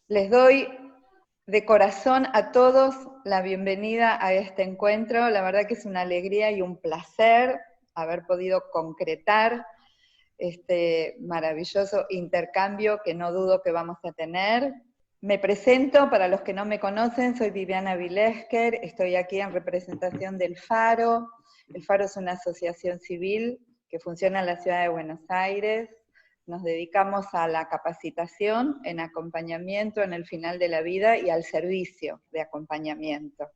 Les doy de corazón a todos la bienvenida a este encuentro. La verdad que es una alegría y un placer haber podido concretar este maravilloso intercambio que no dudo que vamos a tener. Me presento, para los que no me conocen, soy Viviana Vilesker, estoy aquí en representación del Faro. El Faro es una asociación civil que funciona en la ciudad de Buenos Aires. Nos dedicamos a la capacitación, en acompañamiento en el final de la vida y al servicio de acompañamiento.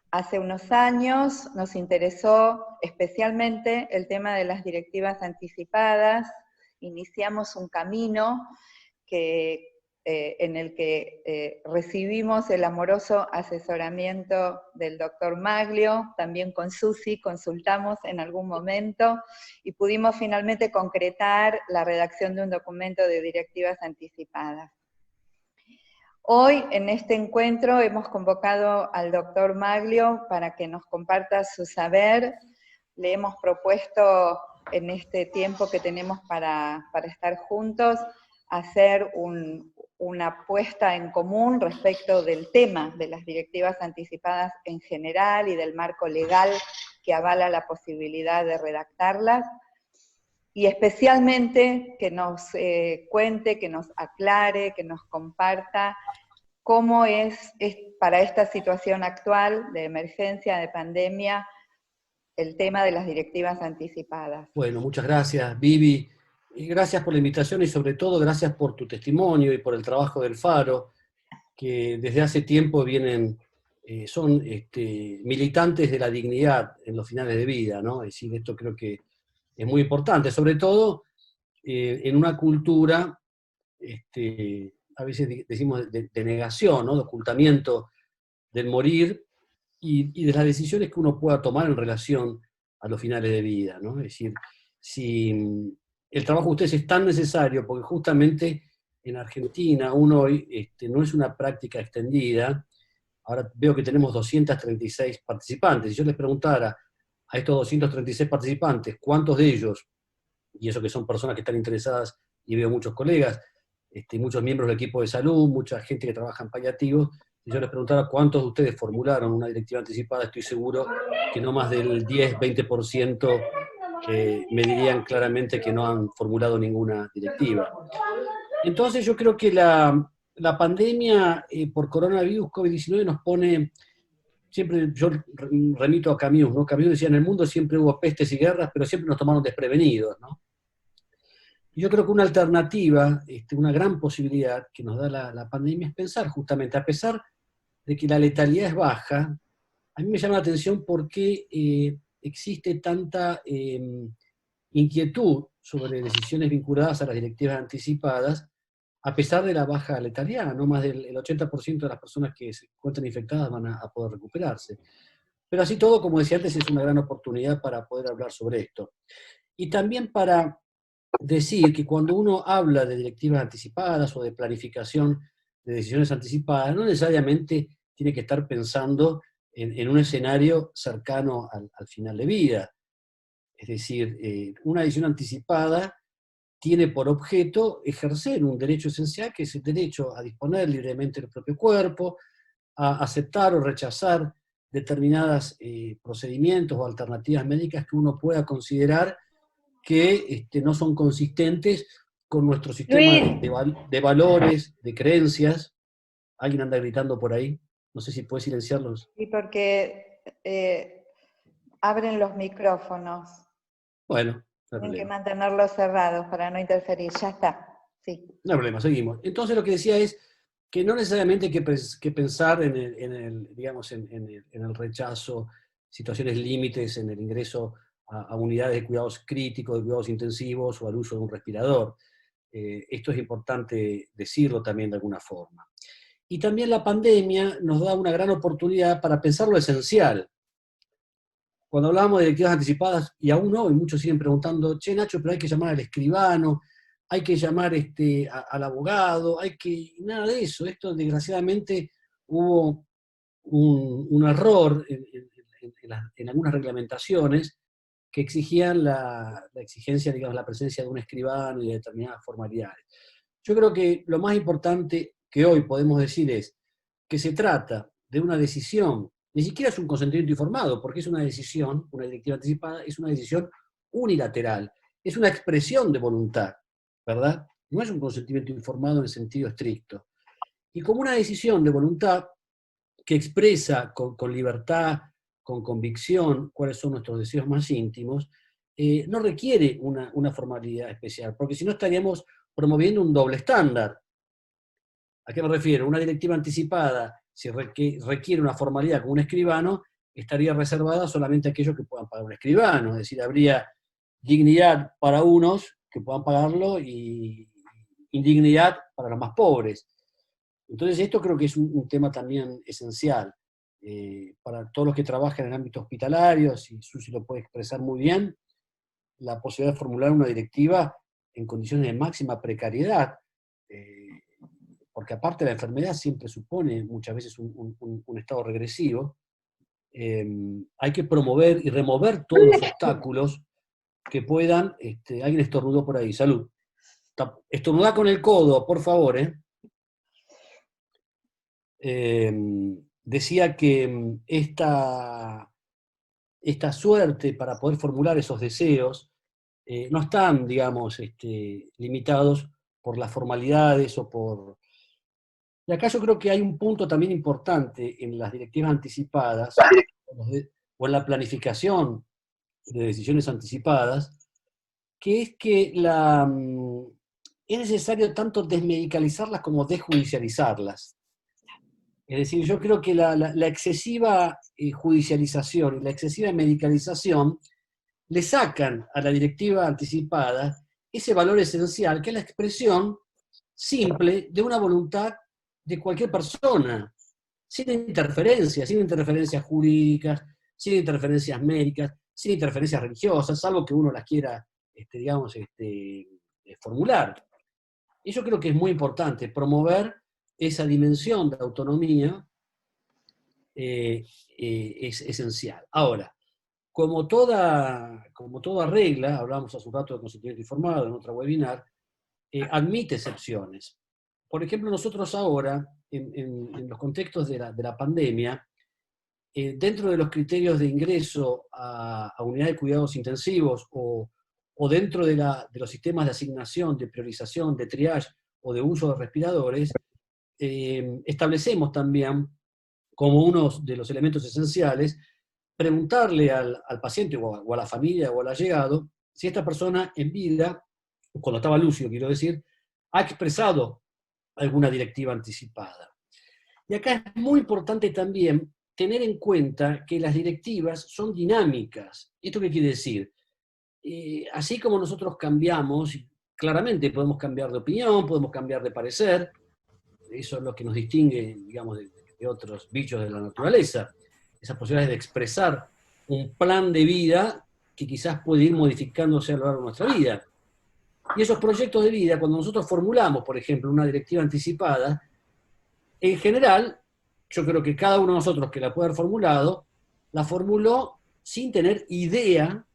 Hace unos años nos interesó especialmente el tema de las directivas anticipadas. Iniciamos un camino en el que recibimos el amoroso asesoramiento del doctor Maglio, también con Susi consultamos en algún momento, y pudimos finalmente concretar la redacción de un documento de directivas anticipadas. Hoy, en este encuentro, hemos convocado al doctor Maglio para que nos comparta su saber. Le hemos propuesto, en este tiempo que tenemos para estar juntos, hacer una puesta en común respecto del tema de las directivas anticipadas en general y del marco legal que avala la posibilidad de redactarlas, y especialmente que nos cuente, que nos aclare, que nos comparta cómo es para esta situación actual de emergencia, de pandemia, el tema de las directivas anticipadas. Bueno, muchas gracias, Vivi. Y gracias por la invitación y sobre todo gracias por tu testimonio y por el trabajo del Faro, que desde hace tiempo son militantes de la dignidad en los finales de vida, ¿no? Es decir, esto creo que es muy importante, sobre todo en una cultura, a veces decimos de negación, ¿no? De ocultamiento del morir y de las decisiones que uno pueda tomar en relación a los finales de vida, ¿no? Es decir, si el trabajo de ustedes es tan necesario, porque justamente en Argentina aún hoy no es una práctica extendida. Ahora veo que tenemos 236 participantes. Si yo les preguntara a estos 236 participantes, ¿cuántos de ellos, y eso que son personas que están interesadas, y veo muchos colegas, muchos miembros del equipo de salud, mucha gente que trabaja en paliativos, si yo les preguntara cuántos de ustedes formularon una directiva anticipada, estoy seguro que no más del 10-20% me dirían claramente que no han formulado ninguna directiva. Entonces yo creo que la pandemia por coronavirus COVID-19 nos pone, siempre yo remito a Camus, ¿no? Camus decía, en el mundo siempre hubo pestes y guerras, pero siempre nos tomaron desprevenidos, ¿no? Y yo creo que una alternativa, una gran posibilidad que nos da la pandemia es pensar justamente, a pesar de que la letalidad es baja, a mí me llama la atención por qué existe tanta inquietud sobre decisiones vinculadas a las directivas anticipadas, a pesar de la baja letalidad. No más del 80% de las personas que se encuentran infectadas van a poder recuperarse. Pero así todo, como decía antes, es una gran oportunidad para poder hablar sobre esto. Y también para decir que cuando uno habla de directivas anticipadas o de planificación de decisiones anticipadas, no necesariamente tiene que estar pensando en un escenario cercano al final de vida. Es decir, una decisión anticipada tiene por objeto ejercer un derecho esencial, que es el derecho a disponer libremente del propio cuerpo, a aceptar o rechazar determinados procedimientos o alternativas médicas que uno pueda considerar que no son consistentes con nuestro sistema Luis. de valores, de creencias. ¿Alguien anda gritando por ahí? No sé si puede silenciarlos. Sí, porque abren los micrófonos. Bueno, no hay Tienen que problema. mantenerlos cerrados para no interferir. Ya está. Sí. No hay problema, seguimos. Entonces lo que decía es que no necesariamente hay que pensar digamos, en el rechazo, situaciones límites en el ingreso a unidades de cuidados críticos, de cuidados intensivos o al uso de un respirador. Esto es importante decirlo también de alguna forma. Y también la pandemia nos da una gran oportunidad para pensar lo esencial. Cuando hablábamos de directivas anticipadas, y aún hoy muchos siguen preguntando, che, Nacho, pero hay que llamar al escribano, hay que llamar al abogado, nada de eso. Esto, desgraciadamente, hubo un error en algunas reglamentaciones que exigían la exigencia, digamos, la presencia de un escribano y de determinadas formalidades. Yo creo que lo más importante que hoy podemos decir es que se trata de una decisión, ni siquiera es un consentimiento informado, porque es una decisión, una directiva anticipada, es una decisión unilateral, es una expresión de voluntad, ¿verdad? No es un consentimiento informado en el sentido estricto. Y como una decisión de voluntad que expresa con libertad, con convicción, cuáles son nuestros deseos más íntimos, no requiere una formalidad especial, porque si no estaríamos promoviendo un doble estándar. ¿A qué me refiero? Una directiva anticipada, si requiere una formalidad como un escribano, estaría reservada solamente a aquellos que puedan pagar un escribano, es decir, habría dignidad para unos que puedan pagarlo y indignidad para los más pobres. Entonces esto creo que es un tema también esencial para todos los que trabajan en el ámbito hospitalario, si Susi lo puede expresar muy bien, la posibilidad de formular una directiva en condiciones de máxima precariedad, eh, porque aparte la enfermedad siempre supone muchas veces un estado regresivo, hay que promover y remover todos los obstáculos que puedan, alguien estornudó por ahí, salud. Estornudá con el codo, por favor, decía que esta suerte para poder formular esos deseos no están, digamos, limitados por las formalidades o por... Y acá yo creo que hay un punto también importante en las directivas anticipadas o en la planificación de decisiones anticipadas, que es que es necesario tanto desmedicalizarlas como desjudicializarlas. Es decir, yo creo que la excesiva judicialización y la excesiva medicalización le sacan a la directiva anticipada ese valor esencial que es la expresión simple de una voluntad de cualquier persona, sin interferencias jurídicas, sin interferencias médicas, sin interferencias religiosas, salvo que uno las quiera, digamos, formular. Y yo creo que es muy importante promover esa dimensión de autonomía, es esencial. Ahora, como toda regla, hablamos hace un rato de consentimiento informado en otra webinar, admite excepciones. Por ejemplo, nosotros ahora, en los contextos de la pandemia, dentro de los criterios de ingreso a unidades de cuidados intensivos o dentro de los sistemas de asignación, de priorización, de triage o de uso de respiradores, establecemos también como uno de los elementos esenciales preguntarle al paciente o a la familia o al allegado si esta persona en vida, cuando estaba lúcido quiero decir, ha expresado alguna directiva anticipada. Y acá es muy importante también tener en cuenta que las directivas son dinámicas. ¿Esto qué quiere decir? Así como nosotros cambiamos, claramente podemos cambiar de opinión, podemos cambiar de parecer, eso es lo que nos distingue, digamos, de otros bichos de la naturaleza, esas posibilidades de expresar un plan de vida que quizás puede ir modificándose a lo largo de nuestra vida. Y esos proyectos de vida, cuando nosotros formulamos, por ejemplo, una directiva anticipada, en general, yo creo que cada uno de nosotros que la puede haber formulado, la formuló sin tener idea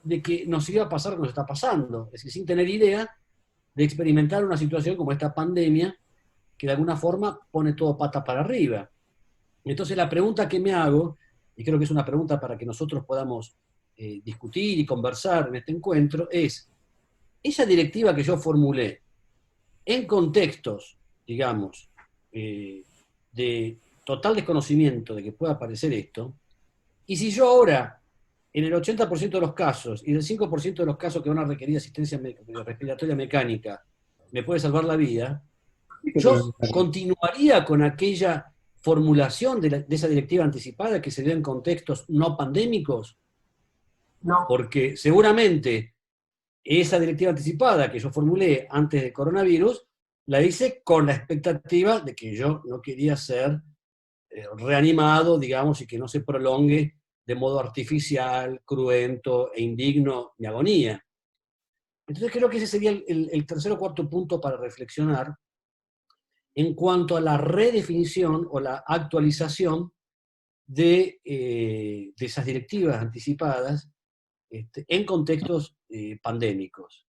de que nos iba a pasar lo que nos está pasando. Es decir, sin tener idea de experimentar una situación como esta pandemia, que de alguna forma pone todo pata para arriba. Entonces la pregunta que me hago, y creo que es una pregunta para que nosotros podamos discutir y conversar en este encuentro, es, esa directiva que yo formulé en contextos, digamos, de total desconocimiento de que pueda aparecer esto, y si yo ahora, en el 80% de los casos, y del 5% de los casos que van a requerir asistencia respiratoria mecánica, me puede salvar la vida, yo continuaría con aquella formulación de esa directiva anticipada que se dio en contextos no pandémicos, No. porque seguramente esa directiva anticipada que yo formulé antes del coronavirus, la hice con la expectativa de que yo no quería ser reanimado, digamos, y que no se prolongue de modo artificial, cruento e indigno mi agonía. Entonces creo que ese sería el tercer o cuarto punto para reflexionar en cuanto a la redefinición o la actualización de esas directivas anticipadas en contextos pandémicos.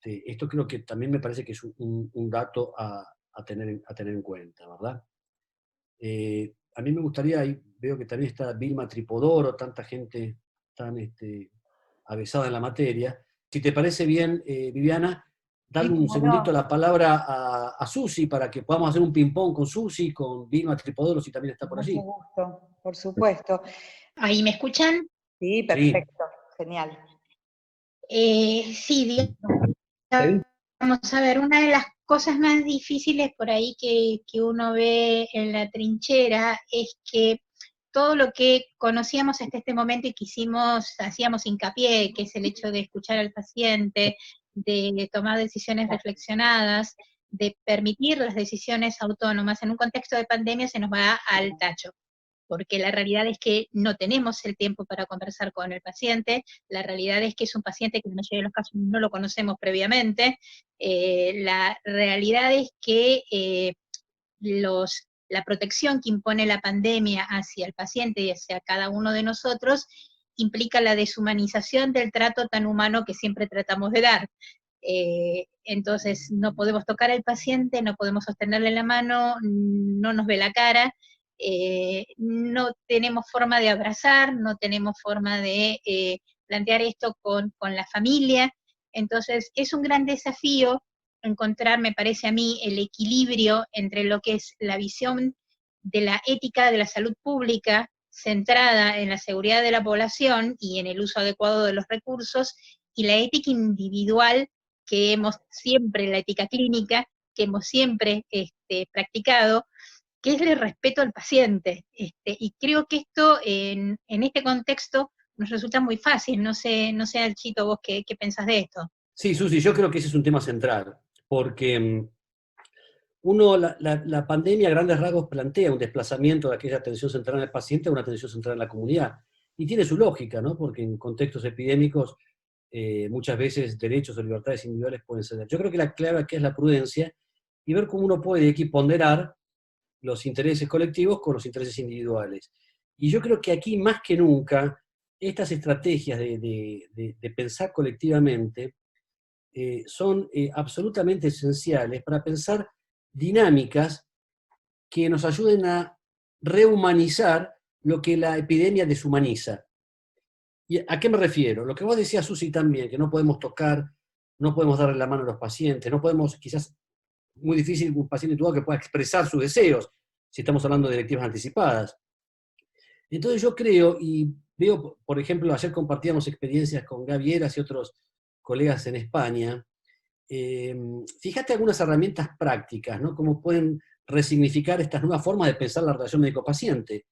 Esto creo que también me parece que es un dato a a tener en cuenta, ¿verdad? A mí me gustaría, y veo que también está Vilma Tripodoro, tanta gente tan avesada en la materia. Si te parece bien, Viviana, Sí, darle un cómo segundito no, la palabra a Susi para que podamos hacer un ping-pong con Susi, con Vilma Tripodoro, si también está con por mucho allí. gusto, por supuesto. ¿Ahí me escuchan? Sí, Sí. perfecto, genial. Sí, ¿Sí? vamos a ver, una de las cosas más difíciles por ahí que uno ve en la trinchera es que todo lo que conocíamos hasta este momento y que hacíamos hincapié, que es el hecho de escuchar al paciente, de tomar decisiones reflexionadas, de permitir las decisiones autónomas, en un contexto de pandemia se nos va al tacho, porque la realidad es que no tenemos el tiempo para conversar con el paciente, la realidad es que es un paciente que en la mayoría de los casos no lo conocemos previamente, la realidad es que la protección que impone la pandemia hacia el paciente y hacia cada uno de nosotros implica la deshumanización del trato tan humano que siempre tratamos de dar. Entonces no podemos tocar al paciente, no podemos sostenerle la mano, no nos ve la cara, no tenemos forma de abrazar, no tenemos forma de plantear esto con la familia. Entonces es un gran desafío encontrar, me parece a mí, el equilibrio entre lo que es la visión de la ética de la salud pública centrada en la seguridad de la población y en el uso adecuado de los recursos, y la ética individual que hemos siempre, la ética clínica, que hemos siempre practicado, que es el respeto al paciente. Y creo que esto en este contexto nos resulta muy fácil. No sé Alchito, vos qué pensás de esto. Sí, Susi, yo creo que ese es un tema central, porque la pandemia a grandes rasgos plantea un desplazamiento de aquella atención centrada en el paciente a una atención centrada en la comunidad. Y tiene su lógica, ¿no? Porque en contextos epidémicos muchas veces derechos o libertades individuales pueden ceder. Yo creo que la clave aquí es la prudencia y ver cómo uno puede equiponderar los intereses colectivos con los intereses individuales. Y yo creo que aquí más que nunca estas estrategias de pensar colectivamente son absolutamente esenciales para pensar dinámicas que nos ayuden a rehumanizar lo que la epidemia deshumaniza. ¿Y a qué me refiero? Lo que vos decías, Susi, también, que no podemos tocar, no podemos darle la mano a los pacientes, no podemos, quizás, muy difícil un paciente intubado que pueda expresar sus deseos, si estamos hablando de directivas anticipadas. Entonces yo creo, y veo, por ejemplo, ayer compartíamos experiencias con Gaby Heras y otros colegas en España, fíjate algunas herramientas prácticas, ¿no? Cómo pueden resignificar estas nuevas formas de pensar la relación médico-paciente.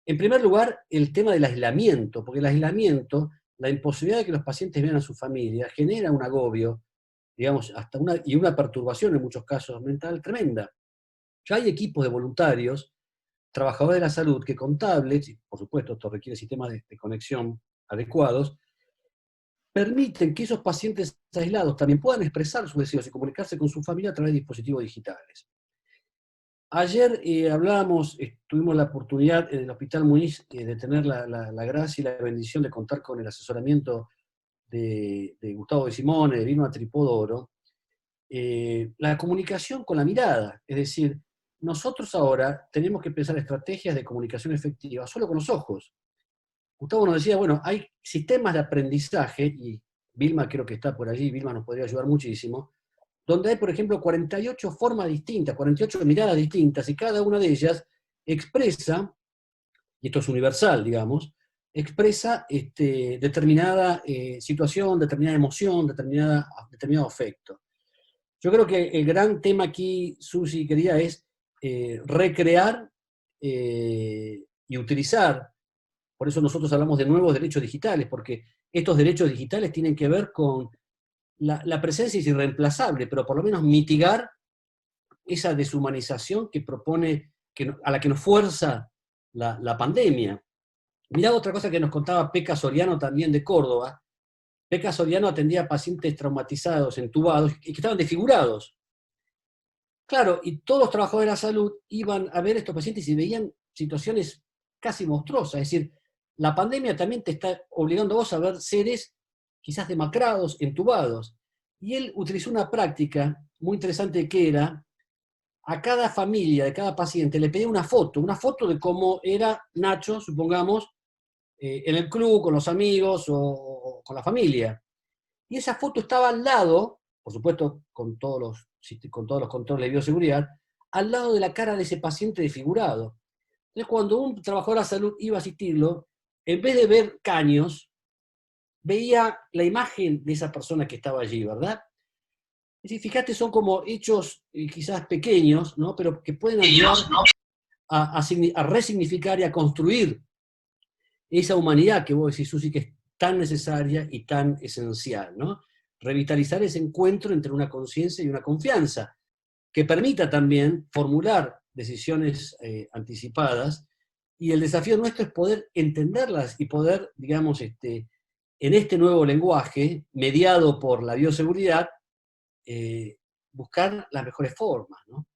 En primer lugar, el tema del aislamiento, porque el aislamiento, la imposibilidad de que los pacientes vean a su familia, genera un agobio, digamos, y una perturbación en muchos casos mental tremenda. Ya hay equipos de voluntarios, trabajadores de la salud, que con tablets, y por supuesto esto requiere sistemas de conexión adecuados, permiten que esos pacientes aislados también puedan expresar sus deseos y comunicarse con su familia a través de dispositivos digitales. Ayer tuvimos la oportunidad en el Hospital Muniz de tener la gracia y la bendición de contar con el asesoramiento de Gustavo de Simone, de Vilma Tripodoro, la comunicación con la mirada, es decir, nosotros ahora tenemos que pensar estrategias de comunicación efectiva solo con los ojos. Gustavo nos decía, bueno, hay sistemas de aprendizaje, y Vilma creo que está por allí, Vilma nos podría ayudar muchísimo, donde hay, por ejemplo, 48 formas distintas, 48 miradas distintas, y cada una de ellas expresa, y esto es universal, digamos, expresa determinada situación, determinada emoción, determinado afecto. Yo creo que el gran tema aquí, Susi, querida, es recrear y utilizar. Por eso nosotros hablamos de nuevos derechos digitales, porque estos derechos digitales tienen que ver con la presencia es irreemplazable, pero por lo menos mitigar esa deshumanización que propone, a la que nos fuerza la pandemia. Mirá otra cosa que nos contaba Peca Soriano también de Córdoba. Peca Soriano atendía a pacientes traumatizados, entubados, y que estaban desfigurados. Claro, y todos los trabajadores de la salud iban a ver a estos pacientes y veían situaciones casi monstruosas. Es decir, la pandemia también te está obligando a vos a ver seres quizás demacrados, entubados. Y él utilizó una práctica muy interesante que era a cada familia, de cada paciente, le pedía una foto de cómo era Nacho, supongamos, en el club, con los amigos o con la familia. Y esa foto estaba al lado, por supuesto con todos los controles de bioseguridad, al lado de la cara de ese paciente desfigurado. Entonces, cuando un trabajador de la salud iba a asistirlo, en vez de ver caños, veía la imagen de esa persona que estaba allí, ¿verdad? Es decir, fíjate, son como hechos quizás pequeños, ¿no? Pero que pueden ayudar a resignificar y a construir esa humanidad que vos decís, Susi, que es tan necesaria y tan esencial, ¿no? Revitalizar ese encuentro entre una conciencia y una confianza, que permita también formular decisiones anticipadas, y el desafío nuestro es poder entenderlas y poder, digamos, en este nuevo lenguaje, mediado por la bioseguridad, buscar las mejores formas, ¿no?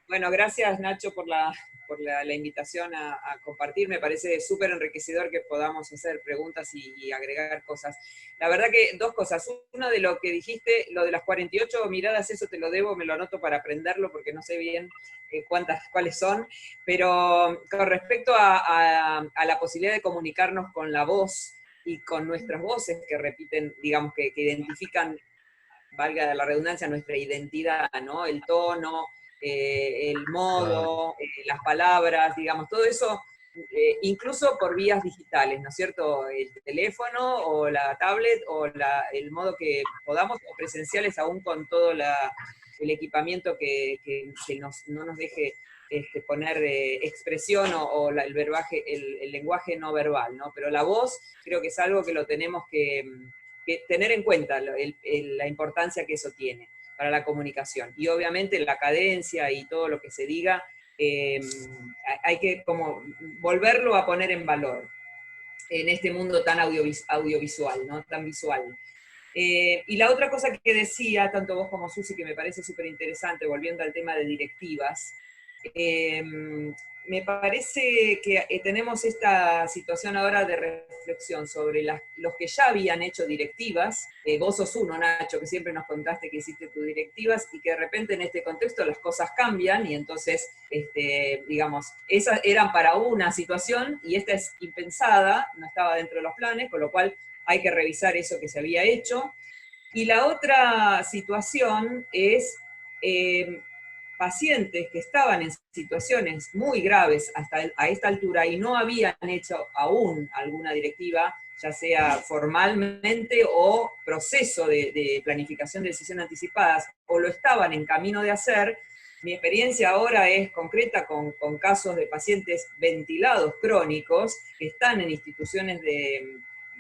Bueno, gracias Nacho por la invitación a compartir. Me parece súper enriquecedor que podamos hacer preguntas y agregar cosas. La verdad que dos cosas. Una de lo que dijiste, lo de las 48 miradas, eso te lo debo, me lo anoto para aprenderlo porque no sé bien cuáles son. Pero con respecto a la posibilidad de comunicarnos con la voz y con nuestras voces que repiten, digamos, que identifican, valga la redundancia, nuestra identidad, ¿no? El tono, el modo, las palabras, digamos, todo eso, incluso por vías digitales, ¿no es cierto? El teléfono o la tablet o el modo que podamos, o presenciales aún con todo el equipamiento que no nos deje poner expresión o el lenguaje no verbal, ¿no? Pero la voz creo que es algo que lo tenemos que tener en cuenta, la importancia que eso tiene para la comunicación. Y obviamente la cadencia y todo lo que se diga, hay que como volverlo a poner en valor en este mundo tan audiovisual, ¿no? Tan visual. Y la otra cosa que decía, tanto vos como Susi, que me parece súper interesante, volviendo al tema de directivas, me parece que tenemos esta situación ahora de reflexión sobre los que ya habían hecho directivas. Vos sos uno, Nacho, que siempre nos contaste que hiciste tus directivas y que de repente en este contexto las cosas cambian y entonces, digamos, esas eran para una situación y esta es impensada, no estaba dentro de los planes, con lo cual hay que revisar eso que se había hecho. Y la otra situación es pacientes que estaban en situaciones muy graves a esta altura y no habían hecho aún alguna directiva, ya sea formalmente o proceso de planificación de decisiones anticipadas, o lo estaban en camino de hacer. Mi experiencia ahora es concreta con casos de pacientes ventilados crónicos que están en instituciones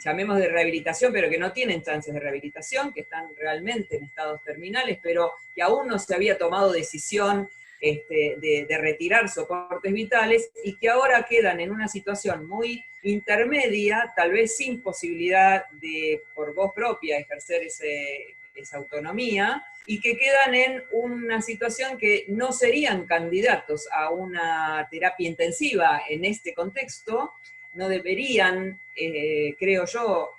llamemos de rehabilitación, pero que no tienen chances de rehabilitación, que están realmente en estados terminales, pero que aún no se había tomado decisión de retirar soportes vitales, y que ahora quedan en una situación muy intermedia, tal vez sin posibilidad de, por voz propia, ejercer esa autonomía, y que quedan en una situación que no serían candidatos a una terapia intensiva en este contexto, no deberían, creo yo,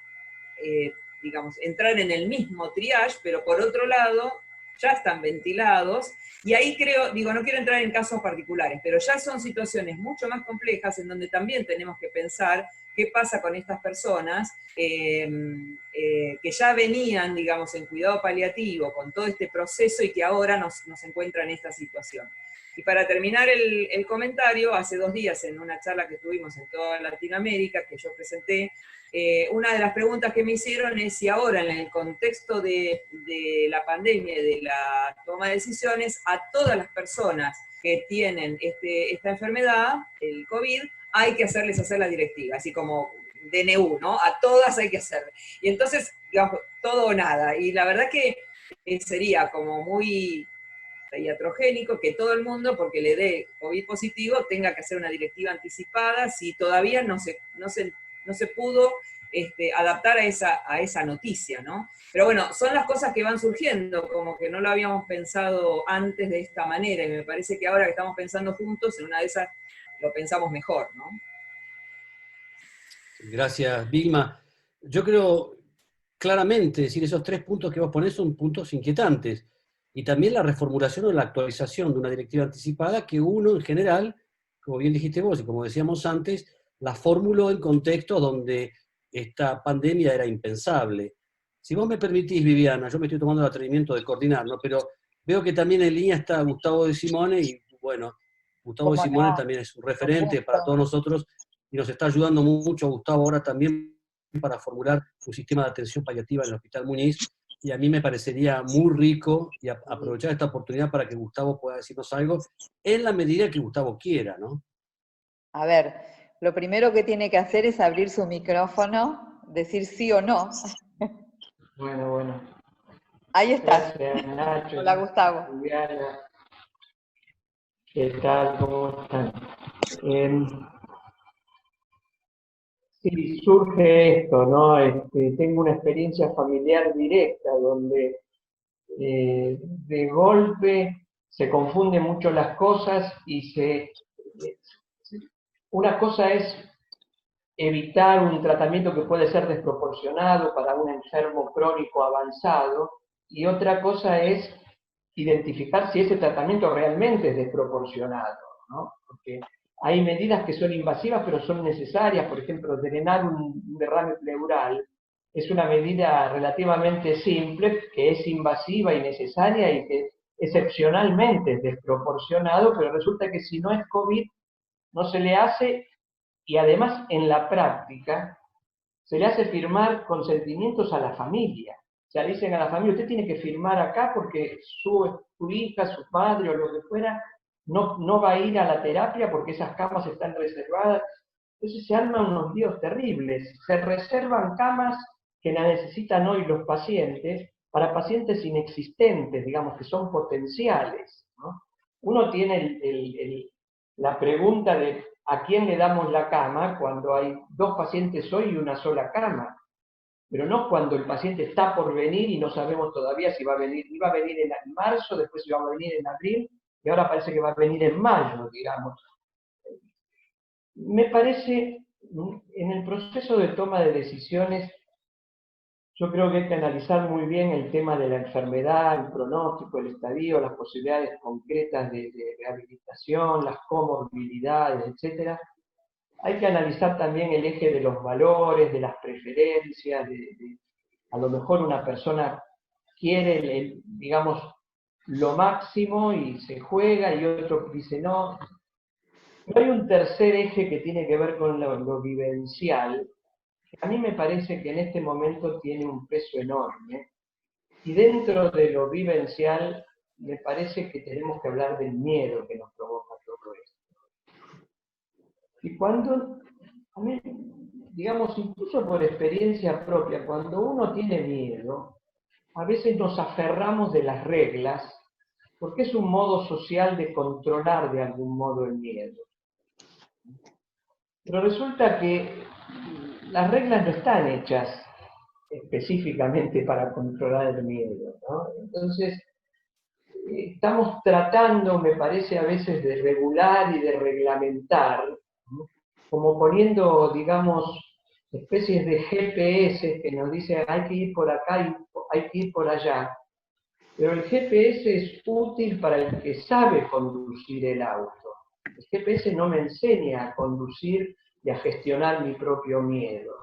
digamos, entrar en el mismo triage, pero por otro lado, ya están ventilados, y ahí creo, digo, no quiero entrar en casos particulares, pero ya son situaciones mucho más complejas en donde también tenemos que pensar qué pasa con estas personas que ya venían, digamos, en cuidado paliativo con todo este proceso y que ahora nos encuentran en esta situación. Y para terminar el comentario, hace 2 días en una charla que tuvimos en toda Latinoamérica, que yo presenté, una de las preguntas que me hicieron es si ahora en el contexto de la pandemia y de la toma de decisiones, a todas las personas que tienen esta enfermedad, el COVID, hay que hacerles hacer la directiva, así como DNU, ¿no? A todas hay que hacer. Y entonces, digamos, todo o nada. Y la verdad que sería como muy iatrogénico que todo el mundo, porque le dé COVID positivo, tenga que hacer una directiva anticipada si todavía no se pudo adaptar a esa noticia, ¿no? Pero bueno, son las cosas que van surgiendo, como que no lo habíamos pensado antes de esta manera, y me parece que ahora que estamos pensando juntos, en una de esas lo pensamos mejor, ¿no? Gracias, Vilma. Yo creo claramente, decir, esos 3 puntos que vos ponés son puntos inquietantes. y también la reformulación o la actualización de una directiva anticipada que uno, en general, como bien dijiste vos y como decíamos antes, la formuló en contextos donde esta pandemia era impensable. Si vos me permitís, Viviana, yo me estoy tomando el atrevimiento de coordinar, ¿no? Pero veo que también en línea está Gustavo de Simone, y bueno, Gustavo de ¿Cómo Simone no? también es un Con referente para gusto. todos nosotros, y nos está ayudando mucho Gustavo ahora también para formular un sistema de atención paliativa en el Hospital Muñiz, y a mí me parecería muy rico y aprovechar esta oportunidad para que Gustavo pueda decirnos algo, en la medida que Gustavo quiera, ¿no? A ver, lo primero que tiene que hacer es abrir su micrófono, decir sí o no. Bueno, Ahí estás. gracias Nacho, Hola, Gustavo. Juliana, ¿qué tal? ¿Cómo están? Em, sí, surge esto, ¿no? Tengo una experiencia familiar directa donde de golpe se confunden mucho las cosas y una cosa es evitar un tratamiento que puede ser desproporcionado para un enfermo crónico avanzado, y otra cosa es identificar si ese tratamiento realmente es desproporcionado, ¿no? Porque hay medidas que son invasivas pero son necesarias. Por ejemplo, drenar un derrame pleural es una medida relativamente simple, que es invasiva y necesaria y que excepcionalmente es desproporcionado, pero resulta que si no es COVID no se le hace, y además en la práctica se le hace firmar consentimientos a la familia. O sea, le dicen a la familia, usted tiene que firmar acá porque su hija, su padre o lo que fuera, no va a ir a la terapia porque esas camas están reservadas. Entonces se arman unos líos terribles. Se reservan camas que la necesitan hoy los pacientes para pacientes inexistentes, digamos, que son potenciales, ¿no? Uno tiene la pregunta de a quién le damos la cama cuando hay 2 pacientes hoy y una sola cama, pero no cuando el paciente está por venir y no sabemos todavía si va a venir. Iba a venir en marzo, después iba a venir en abril, y ahora parece que va a venir en mayo, digamos. Me parece, en el proceso de toma de decisiones, yo creo que hay que analizar muy bien el tema de la enfermedad, el pronóstico, el estadio, las posibilidades concretas de rehabilitación, las comorbilidades, etc. Hay que analizar también el eje de los valores, de las preferencias, a lo mejor una persona quiere, digamos, lo máximo y se juega, y otro dice no. Pero hay un tercer eje que tiene que ver con lo vivencial, que a mí me parece que en este momento tiene un peso enorme, y dentro de lo vivencial me parece que tenemos que hablar del miedo que nos provoca todo esto. Y cuando, a mí, digamos, incluso por experiencia propia, cuando uno tiene miedo, a veces nos aferramos de las reglas, porque es un modo social de controlar de algún modo el miedo. Pero resulta que las reglas no están hechas específicamente para controlar el miedo, ¿no? Entonces, estamos tratando, me parece, a veces de regular y de reglamentar, ¿no? Como poniendo, digamos, especies de GPS que nos dicen hay que ir por acá y hay que ir por allá. Pero el GPS es útil para el que sabe conducir el auto. El GPS no me enseña a conducir y a gestionar mi propio miedo.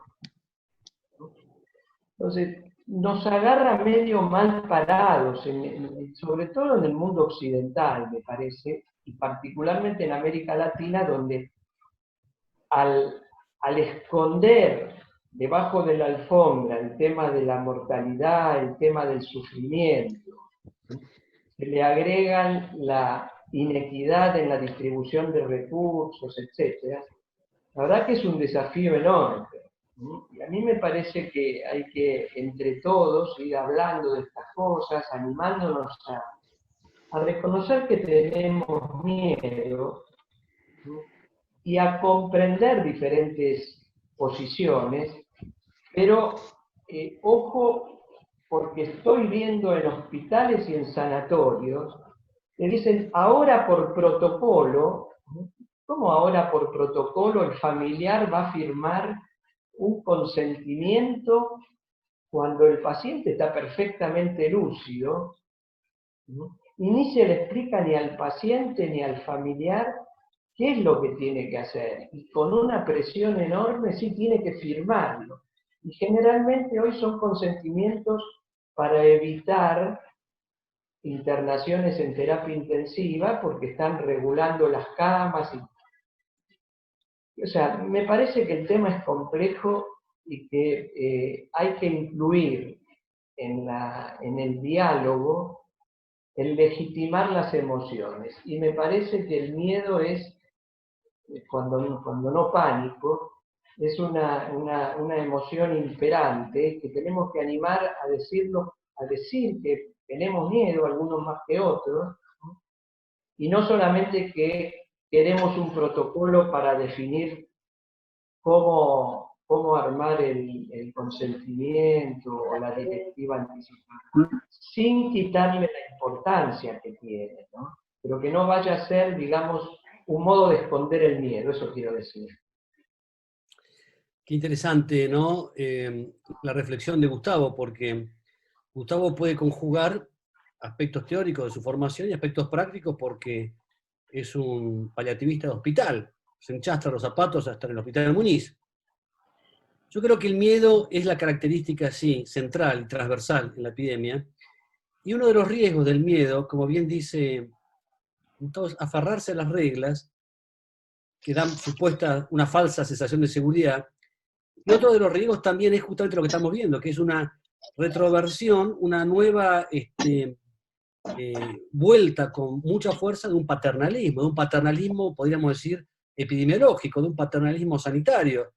Entonces, nos agarra medio mal parados, sobre todo en el mundo occidental, me parece, y particularmente en América Latina, donde al esconder debajo de la alfombra el tema de la mortalidad, el tema del sufrimiento, se le agregan la inequidad en la distribución de recursos, etc. La verdad que es un desafío enorme. Y a mí me parece que hay que, entre todos, ir hablando de estas cosas, animándonos a reconocer que tenemos miedo, ¿no? Y a comprender diferentes posiciones, pero ojo, porque estoy viendo en hospitales y en sanatorios que dicen ahora por protocolo. ¿Cómo ahora por protocolo el familiar va a firmar un consentimiento cuando el paciente está perfectamente lúcido ¿no? Y ni se le explica ni al paciente ni al familiar qué es lo que tiene que hacer. Y con una presión enorme sí tiene que firmarlo. Y generalmente hoy son consentimientos para evitar internaciones en terapia intensiva porque están regulando las camas. O sea, me parece que el tema es complejo y que hay que incluir en el diálogo el legitimar las emociones. Y me parece que el miedo es, cuando no pánico, es una emoción imperante que tenemos que animar a decirlo, a decir que tenemos miedo, algunos más que otros, ¿no? Y no solamente que queremos un protocolo para definir cómo armar el consentimiento o la directiva anticipada, sin quitarle la importancia que tiene, ¿no? Pero que no vaya a ser, digamos, un modo de esconder el miedo, eso quiero decir. Qué interesante, ¿no? La reflexión de Gustavo, porque Gustavo puede conjugar aspectos teóricos de su formación y aspectos prácticos porque es un paliativista de hospital. Se enchastra los zapatos hasta en el Hospital de Muniz. Yo creo que el miedo es la característica, sí, central y transversal en la epidemia. Y uno de los riesgos del miedo, como bien dice, entonces, aferrarse a las reglas que dan supuesta una falsa sensación de seguridad. Y otro de los riesgos también es justamente lo que estamos viendo, que es una retroversión, una nueva vuelta con mucha fuerza de un paternalismo, podríamos decir, epidemiológico, de un paternalismo sanitario,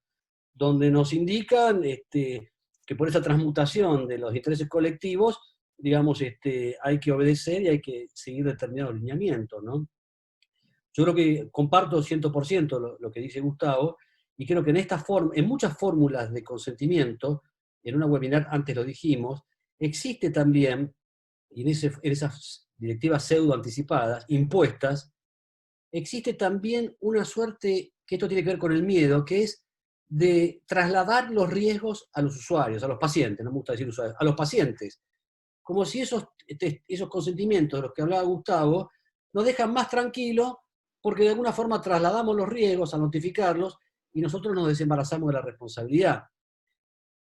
donde nos indican que por esa transmutación de los intereses colectivos, digamos, hay que obedecer y hay que seguir determinados lineamientos, ¿no? Yo creo que comparto 100% lo que dice Gustavo, y creo que en muchas fórmulas de consentimiento, en una webinar antes lo dijimos, existe también, y en esas directivas pseudo anticipadas, impuestas, existe también una suerte, que esto tiene que ver con el miedo, que es de trasladar los riesgos a los usuarios, a los pacientes, no me gusta decir usuarios, a los pacientes, como si esos consentimientos de los que hablaba Gustavo nos dejan más tranquilos porque de alguna forma trasladamos los riesgos a notificarlos y nosotros nos desembarazamos de la responsabilidad.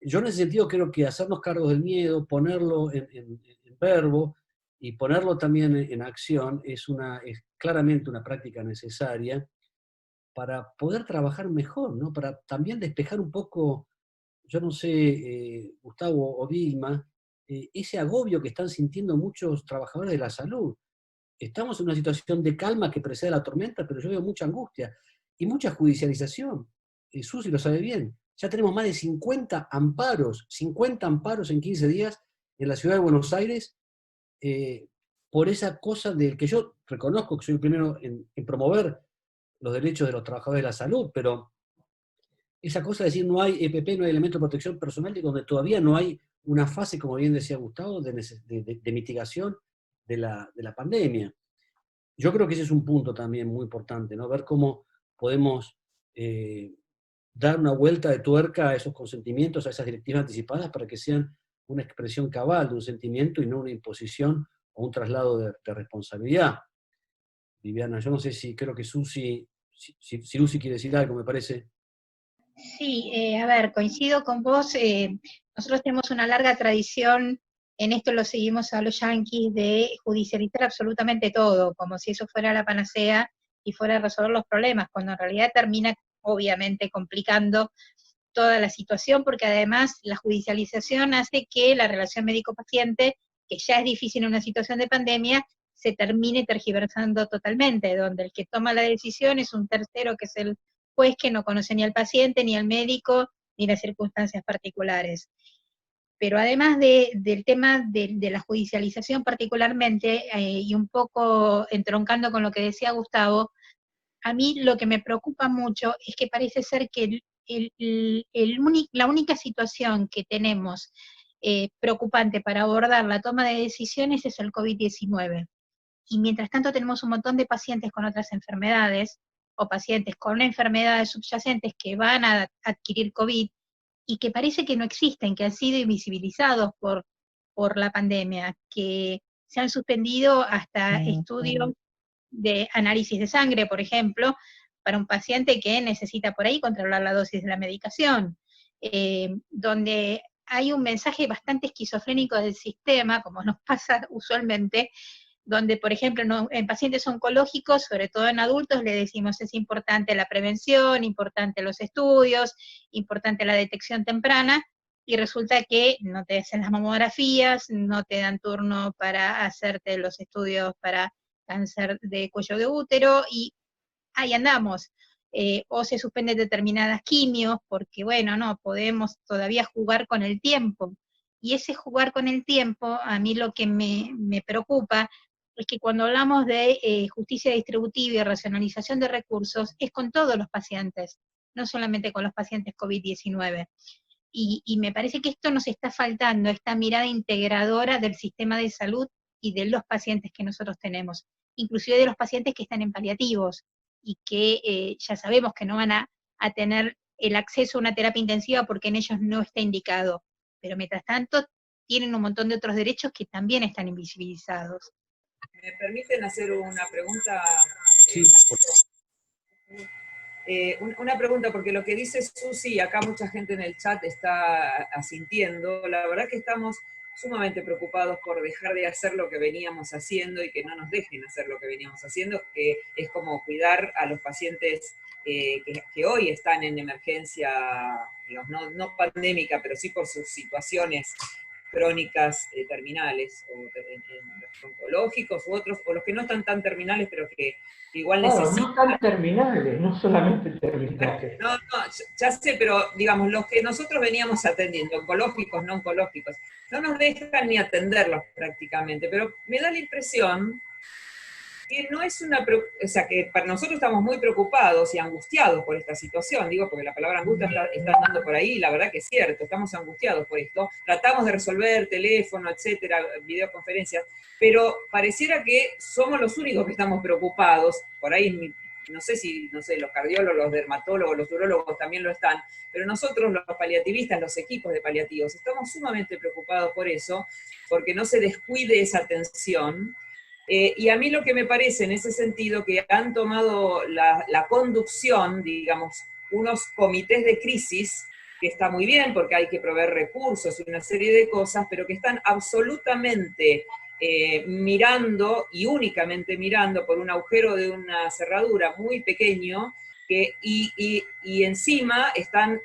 Yo en ese sentido creo que hacernos cargo del miedo, ponerlo en verbo y ponerlo también en acción es claramente una práctica necesaria para poder trabajar mejor, ¿no? Para también despejar un poco, yo no sé, Gustavo o Vilma, ese agobio que están sintiendo muchos trabajadores de la salud. Estamos en una situación de calma que precede la tormenta, pero yo veo mucha angustia y mucha judicialización. Susi lo sabe bien. Ya tenemos más de 50 amparos en 15 días en la ciudad de Buenos Aires, por esa cosa del que yo reconozco que soy el primero en promover los derechos de los trabajadores de la salud, pero esa cosa de decir no hay EPP, no hay elemento de protección personal, y donde todavía no hay una fase, como bien decía Gustavo, de mitigación de la pandemia. Yo creo que ese es un punto también muy importante, ¿no? Ver cómo podemos dar una vuelta de tuerca a esos consentimientos, a esas directivas anticipadas, para que sean una expresión cabal de un sentimiento y no una imposición o un traslado de responsabilidad. Viviana, yo no sé si creo que si Lucy quiere decir algo, me parece. Sí, a ver, coincido con vos. Nosotros tenemos una larga tradición, en esto lo seguimos a los yanquis, de judicializar absolutamente todo, como si eso fuera la panacea y fuera a resolver los problemas, cuando en realidad termina, obviamente, complicando toda la situación, porque además la judicialización hace que la relación médico-paciente, que ya es difícil en una situación de pandemia, se termine tergiversando totalmente, donde el que toma la decisión es un tercero, que es el juez, que no conoce ni al paciente, ni al médico, ni las circunstancias particulares. Pero además del tema de la judicialización particularmente, y un poco entroncando con lo que decía Gustavo, a mí lo que me preocupa mucho es que parece ser que la única situación que tenemos preocupante para abordar la toma de decisiones es el COVID-19. Y mientras tanto tenemos un montón de pacientes con otras enfermedades, o pacientes con enfermedades subyacentes que van a adquirir COVID, y que parece que no existen, que han sido invisibilizados por la pandemia, que se han suspendido hasta estudios de análisis de sangre, por ejemplo, para un paciente que necesita por ahí controlar la dosis de la medicación, donde hay un mensaje bastante esquizofrénico del sistema, como nos pasa usualmente, donde, por ejemplo, en pacientes oncológicos, sobre todo en adultos, le decimos es importante la prevención, importante los estudios, importante la detección temprana, y resulta que no te hacen las mamografías, no te dan turno para hacerte los estudios para cáncer de cuello de útero, y ahí andamos. O se suspenden determinadas quimios, porque bueno, no, podemos todavía jugar con el tiempo. Y ese jugar con el tiempo, a mí lo que me preocupa es que cuando hablamos de justicia distributiva y racionalización de recursos, es con todos los pacientes, no solamente con los pacientes COVID-19. Y me parece que esto nos está faltando, esta mirada integradora del sistema de salud y de los pacientes que nosotros tenemos, inclusive de los pacientes que están en paliativos, y que ya sabemos que no van a tener el acceso a una terapia intensiva porque en ellos no está indicado, pero mientras tanto tienen un montón de otros derechos que también están invisibilizados. ¿Me permiten hacer una pregunta? Sí, Una pregunta, porque lo que dice Susi, acá mucha gente en el chat está asintiendo, la verdad que estamos sumamente preocupados por dejar de hacer lo que veníamos haciendo y que no nos dejen hacer lo que veníamos haciendo, que es como cuidar a los pacientes que hoy están en emergencia, digamos, no pandémica, pero sí por sus situaciones crónicas terminales, o en los oncológicos u otros, o los que no están tan terminales, pero que igual necesitan. No tan terminales, no solamente terminales. No, ya sé, pero digamos, los que nosotros veníamos atendiendo, oncológicos, no oncológicos, no nos dejan ni atenderlos prácticamente, pero me da la impresión que no es o sea, que para nosotros estamos muy preocupados y angustiados por esta situación, digo, porque la palabra angustia está andando por ahí, y la verdad que es cierto, estamos angustiados por esto, tratamos de resolver teléfono, etcétera, videoconferencias, pero pareciera que somos los únicos que estamos preocupados, por ahí no sé si, los cardiólogos, los dermatólogos, los urólogos también lo están, pero nosotros, los paliativistas, los equipos de paliativos, estamos sumamente preocupados por eso, porque no se descuide esa atención. Y a mí lo que me parece en ese sentido, que han tomado la conducción, digamos, unos comités de crisis, que está muy bien porque hay que proveer recursos y una serie de cosas, pero que están absolutamente mirando y únicamente mirando por un agujero de una cerradura muy pequeño, y encima están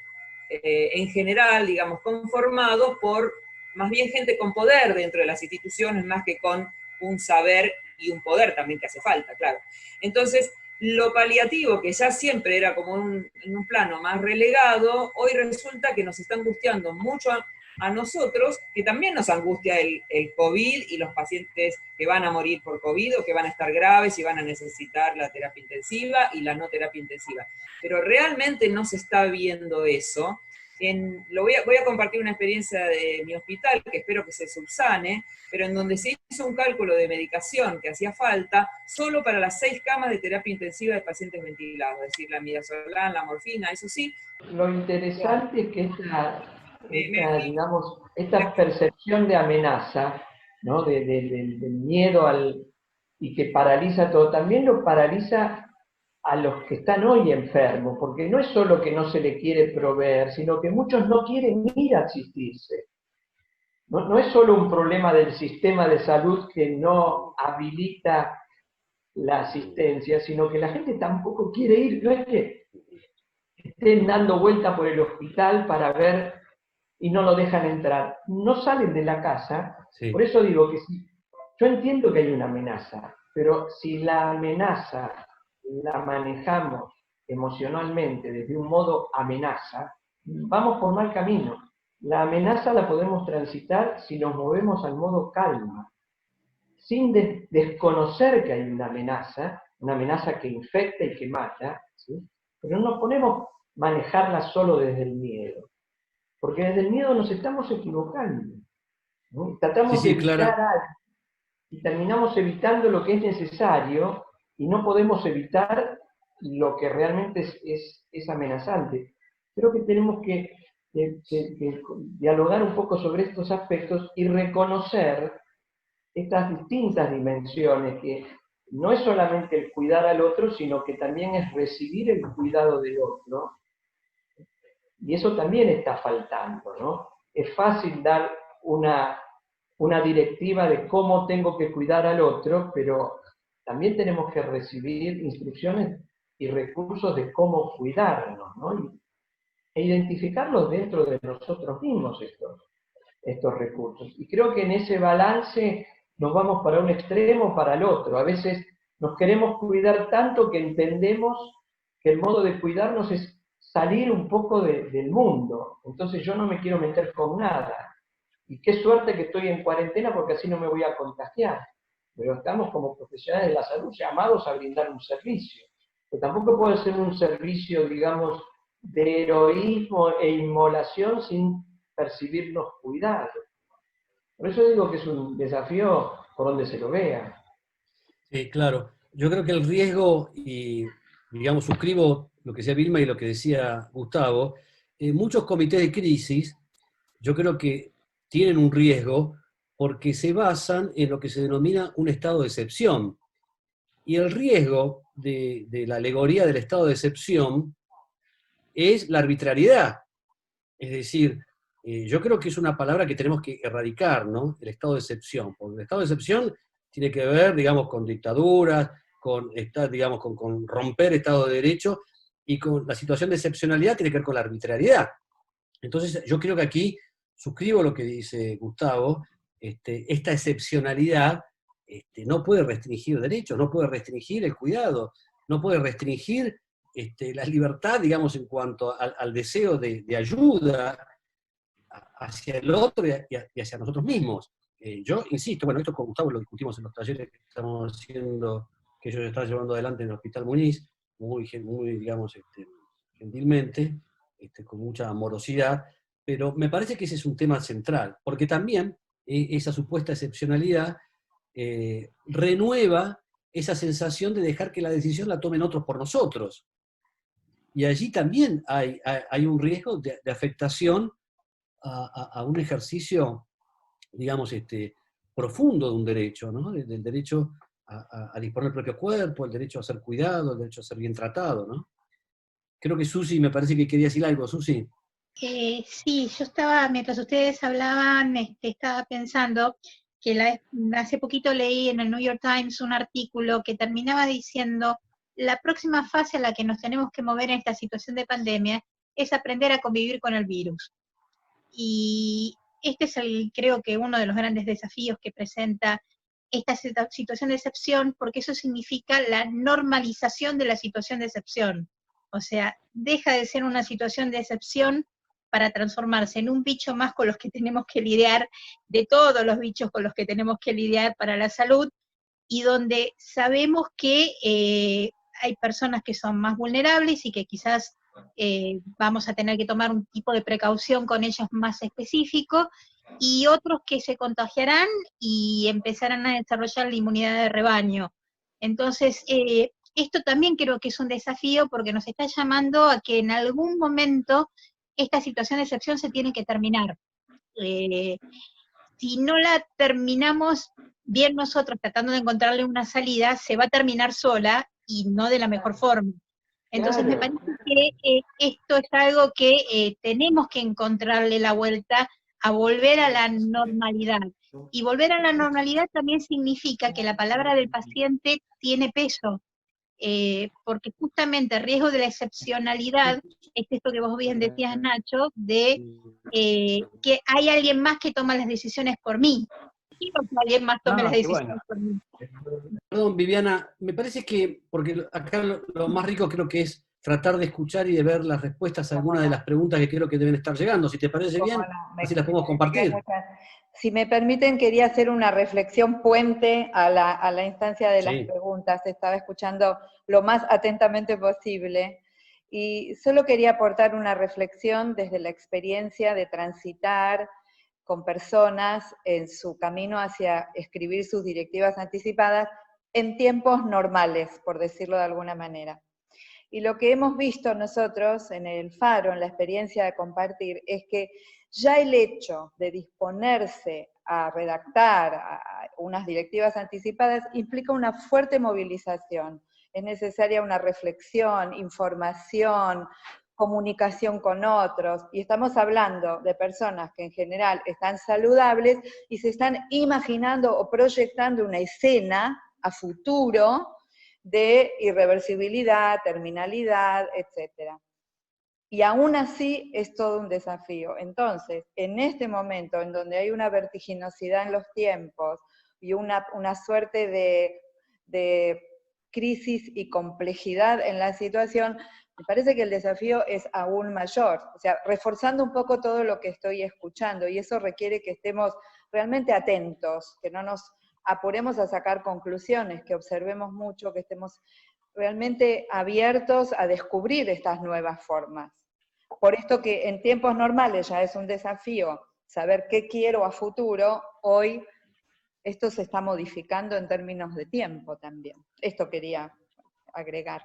en general, digamos, conformados por más bien gente con poder dentro de las instituciones, más que con un saber y un poder también que hace falta, claro. Entonces, lo paliativo, que ya siempre era como en un plano más relegado, hoy resulta que nos está angustiando mucho a nosotros, que también nos angustia el COVID y los pacientes que van a morir por COVID o que van a estar graves y van a necesitar la terapia intensiva y la no terapia intensiva. Pero realmente no se está viendo eso. Voy a compartir una experiencia de mi hospital, que espero que se subsane, pero en donde se hizo un cálculo de medicación que hacía falta solo para las 6 camas de terapia intensiva de pacientes ventilados, es decir, la midazolam, la morfina, eso sí. Lo interesante es que esta percepción de amenaza, ¿no? del miedo y que paraliza todo, también lo paraliza a los que están hoy enfermos, porque no es solo que no se le quiere proveer, sino que muchos no quieren ir a asistirse. No es solo un problema del sistema de salud que no habilita la asistencia, sino que la gente tampoco quiere ir. No es que estén dando vuelta por el hospital para ver y no lo dejan entrar. No salen de la casa. Sí. Por eso digo que yo entiendo que hay una amenaza, pero si la amenaza la manejamos emocionalmente desde un modo amenaza, vamos por mal camino. La amenaza la podemos transitar si nos movemos al modo calma, sin desconocer que hay una amenaza que infecta y que mata, ¿sí? Pero no podemos manejarla solo desde el miedo, porque desde el miedo nos estamos equivocando, ¿no? Tratamos de evitar algo y terminamos evitando lo que es necesario y no podemos evitar lo que realmente es amenazante. Creo que tenemos que dialogar un poco sobre estos aspectos y reconocer estas distintas dimensiones, que no es solamente el cuidar al otro, sino que también es recibir el cuidado del otro. Y eso también está faltando, ¿no? Es fácil dar una directiva de cómo tengo que cuidar al otro, pero también tenemos que recibir instrucciones y recursos de cómo cuidarnos, ¿no? E identificarlos dentro de nosotros mismos estos recursos. Y creo que en ese balance nos vamos para un extremo o para el otro. A veces nos queremos cuidar tanto que entendemos que el modo de cuidarnos es salir un poco del mundo. Entonces yo no me quiero meter con nada. Y qué suerte que estoy en cuarentena porque así no me voy a contagiar. Pero estamos como profesionales de la salud llamados a brindar un servicio. Pero tampoco puede ser un servicio, digamos, de heroísmo e inmolación sin percibirnos cuidados. Por eso digo que es un desafío por donde se lo vea. Sí, claro. Yo creo que el riesgo, y digamos, suscribo lo que decía Vilma y lo que decía Gustavo, muchos comités de crisis, yo creo que tienen un riesgo porque se basan en lo que se denomina un estado de excepción. Y el riesgo de la alegoría del estado de excepción es la arbitrariedad. Es decir, yo creo que es una palabra que tenemos que erradicar, ¿no? El estado de excepción. Porque el estado de excepción tiene que ver, digamos, con dictaduras, digamos, con romper Estado de Derecho, y con la situación de excepcionalidad tiene que ver con la arbitrariedad. Entonces, yo creo que aquí suscribo lo que dice Gustavo, esta excepcionalidad no puede restringir derechos, no puede restringir el cuidado, no puede restringir la libertad, digamos, en cuanto al deseo de ayuda hacia el otro y hacia nosotros mismos. Yo insisto, bueno, esto con Gustavo lo discutimos en los talleres que estamos haciendo, que ellos están llevando adelante en el Hospital Muniz, muy digamos, gentilmente, con mucha amorosidad, pero me parece que ese es un tema central, porque también esa supuesta excepcionalidad renueva esa sensación de dejar que la decisión la tomen otros por nosotros. Y allí también hay un riesgo de afectación a un ejercicio, digamos, profundo de un derecho, ¿no? Del derecho a disponer del propio cuerpo, el derecho a ser cuidado, el derecho a ser bien tratado, ¿no? Creo que Susi me parece que quería decir algo. Susi. Sí, yo estaba, mientras ustedes hablaban, estaba pensando que hace poquito leí en el New York Times un artículo que terminaba diciendo: la próxima fase a la que nos tenemos que mover en esta situación de pandemia es aprender a convivir con el virus. Y este es creo que uno de los grandes desafíos que presenta esta situación de excepción, porque eso significa la normalización de la situación de excepción. O sea, deja de ser una situación de excepción para transformarse en un bicho más con los que tenemos que lidiar, de todos los bichos con los que tenemos que lidiar para la salud, y donde sabemos que hay personas que son más vulnerables y que quizás vamos a tener que tomar un tipo de precaución con ellos más específico, y otros que se contagiarán y empezarán a desarrollar la inmunidad de rebaño. Entonces, esto también creo que es un desafío porque nos está llamando a que en algún momento esta situación de excepción se tiene que terminar. Si no la terminamos bien nosotros tratando de encontrarle una salida, se va a terminar sola y no de la mejor forma. Entonces me parece que esto es algo que tenemos que encontrarle la vuelta a volver a la normalidad. Y volver a la normalidad también significa que la palabra del paciente tiene peso, porque justamente el riesgo de la excepcionalidad es esto que vos bien decías, Nacho, de que hay alguien más que toma las decisiones por mí. Quiero que alguien más tome las decisiones por mí. Perdón, Viviana, me parece que, porque acá lo más rico creo que es tratar de escuchar y de ver las respuestas a algunas de las preguntas que creo que deben estar llegando. Si te parece bien, así las podemos compartir. Si me permiten, quería hacer una reflexión puente a la instancia de las preguntas. Estaba escuchando lo más atentamente posible. Y solo quería aportar una reflexión desde la experiencia de transitar con personas en su camino hacia escribir sus directivas anticipadas en tiempos normales, por decirlo de alguna manera. Y lo que hemos visto nosotros en el Faro, en la experiencia de compartir, es que ya el hecho de disponerse a redactar unas directivas anticipadas implica una fuerte movilización. Es necesaria una reflexión, información, comunicación con otros, y estamos hablando de personas que en general están saludables y se están imaginando o proyectando una escena a futuro de irreversibilidad, terminalidad, etc. Y aún así es todo un desafío. Entonces, en este momento en donde hay una vertiginosidad en los tiempos y una suerte de crisis y complejidad en la situación, me parece que el desafío es aún mayor. O sea, reforzando un poco todo lo que estoy escuchando, y eso requiere que estemos realmente atentos, que no nos apuremos a sacar conclusiones, que observemos mucho, que estemos realmente abiertos a descubrir estas nuevas formas. Por esto que en tiempos normales ya es un desafío saber qué quiero a futuro, hoy esto se está modificando en términos de tiempo también. Esto quería agregar.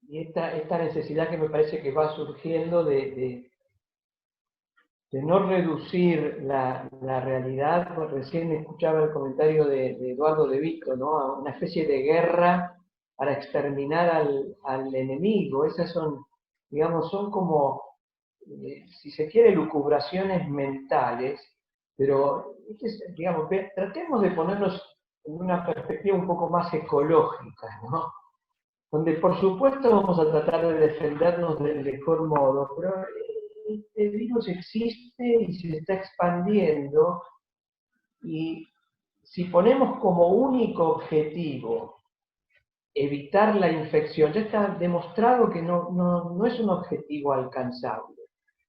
Y esta necesidad que me parece que va surgiendo de no reducir la realidad, pues recién escuchaba el comentario de Eduardo De Vito, ¿no? A una especie de guerra para exterminar al enemigo. Esas son, digamos, son como, si se quiere, lucubraciones mentales, pero, digamos, tratemos de ponernos en una perspectiva un poco más ecológica, ¿no? Donde por supuesto vamos a tratar de defendernos del mejor modo, pero el virus existe y se está expandiendo, y si ponemos como único objetivo evitar la infección, ya está demostrado que no es un objetivo alcanzable.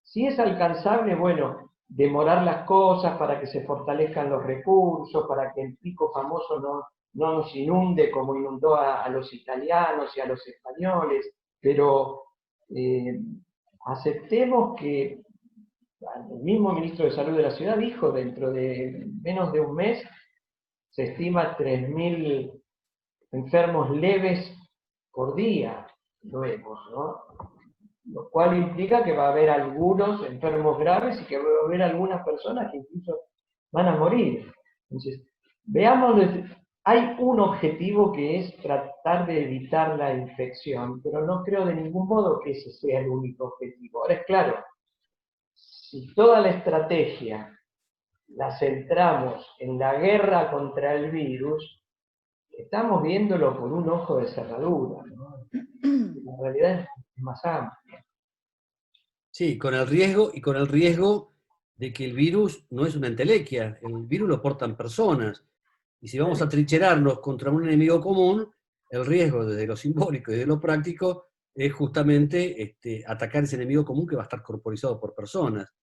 Si es alcanzable, bueno, demorar las cosas para que se fortalezcan los recursos, para que el pico famoso no nos inunde como inundó a los italianos y a los españoles, pero aceptemos que el mismo ministro de Salud de la ciudad dijo, dentro de menos de un mes se estima 3.000 enfermos leves por día, nuevos, ¿no? Lo cual implica que va a haber algunos enfermos graves y que va a haber algunas personas que incluso van a morir. Entonces, veamos, hay un objetivo que es tratar de evitar la infección, pero no creo de ningún modo que ese sea el único objetivo. Ahora es claro, si toda la estrategia la centramos en la guerra contra el virus, estamos viéndolo por un ojo de cerradura, ¿no? La realidad es más amplia. Sí, con el riesgo de que el virus no es una entelequia, el virus lo portan personas. Y si vamos a trincherarnos contra un enemigo común, el riesgo desde lo simbólico y de lo práctico es justamente atacar ese enemigo común que va a estar corporizado por personas.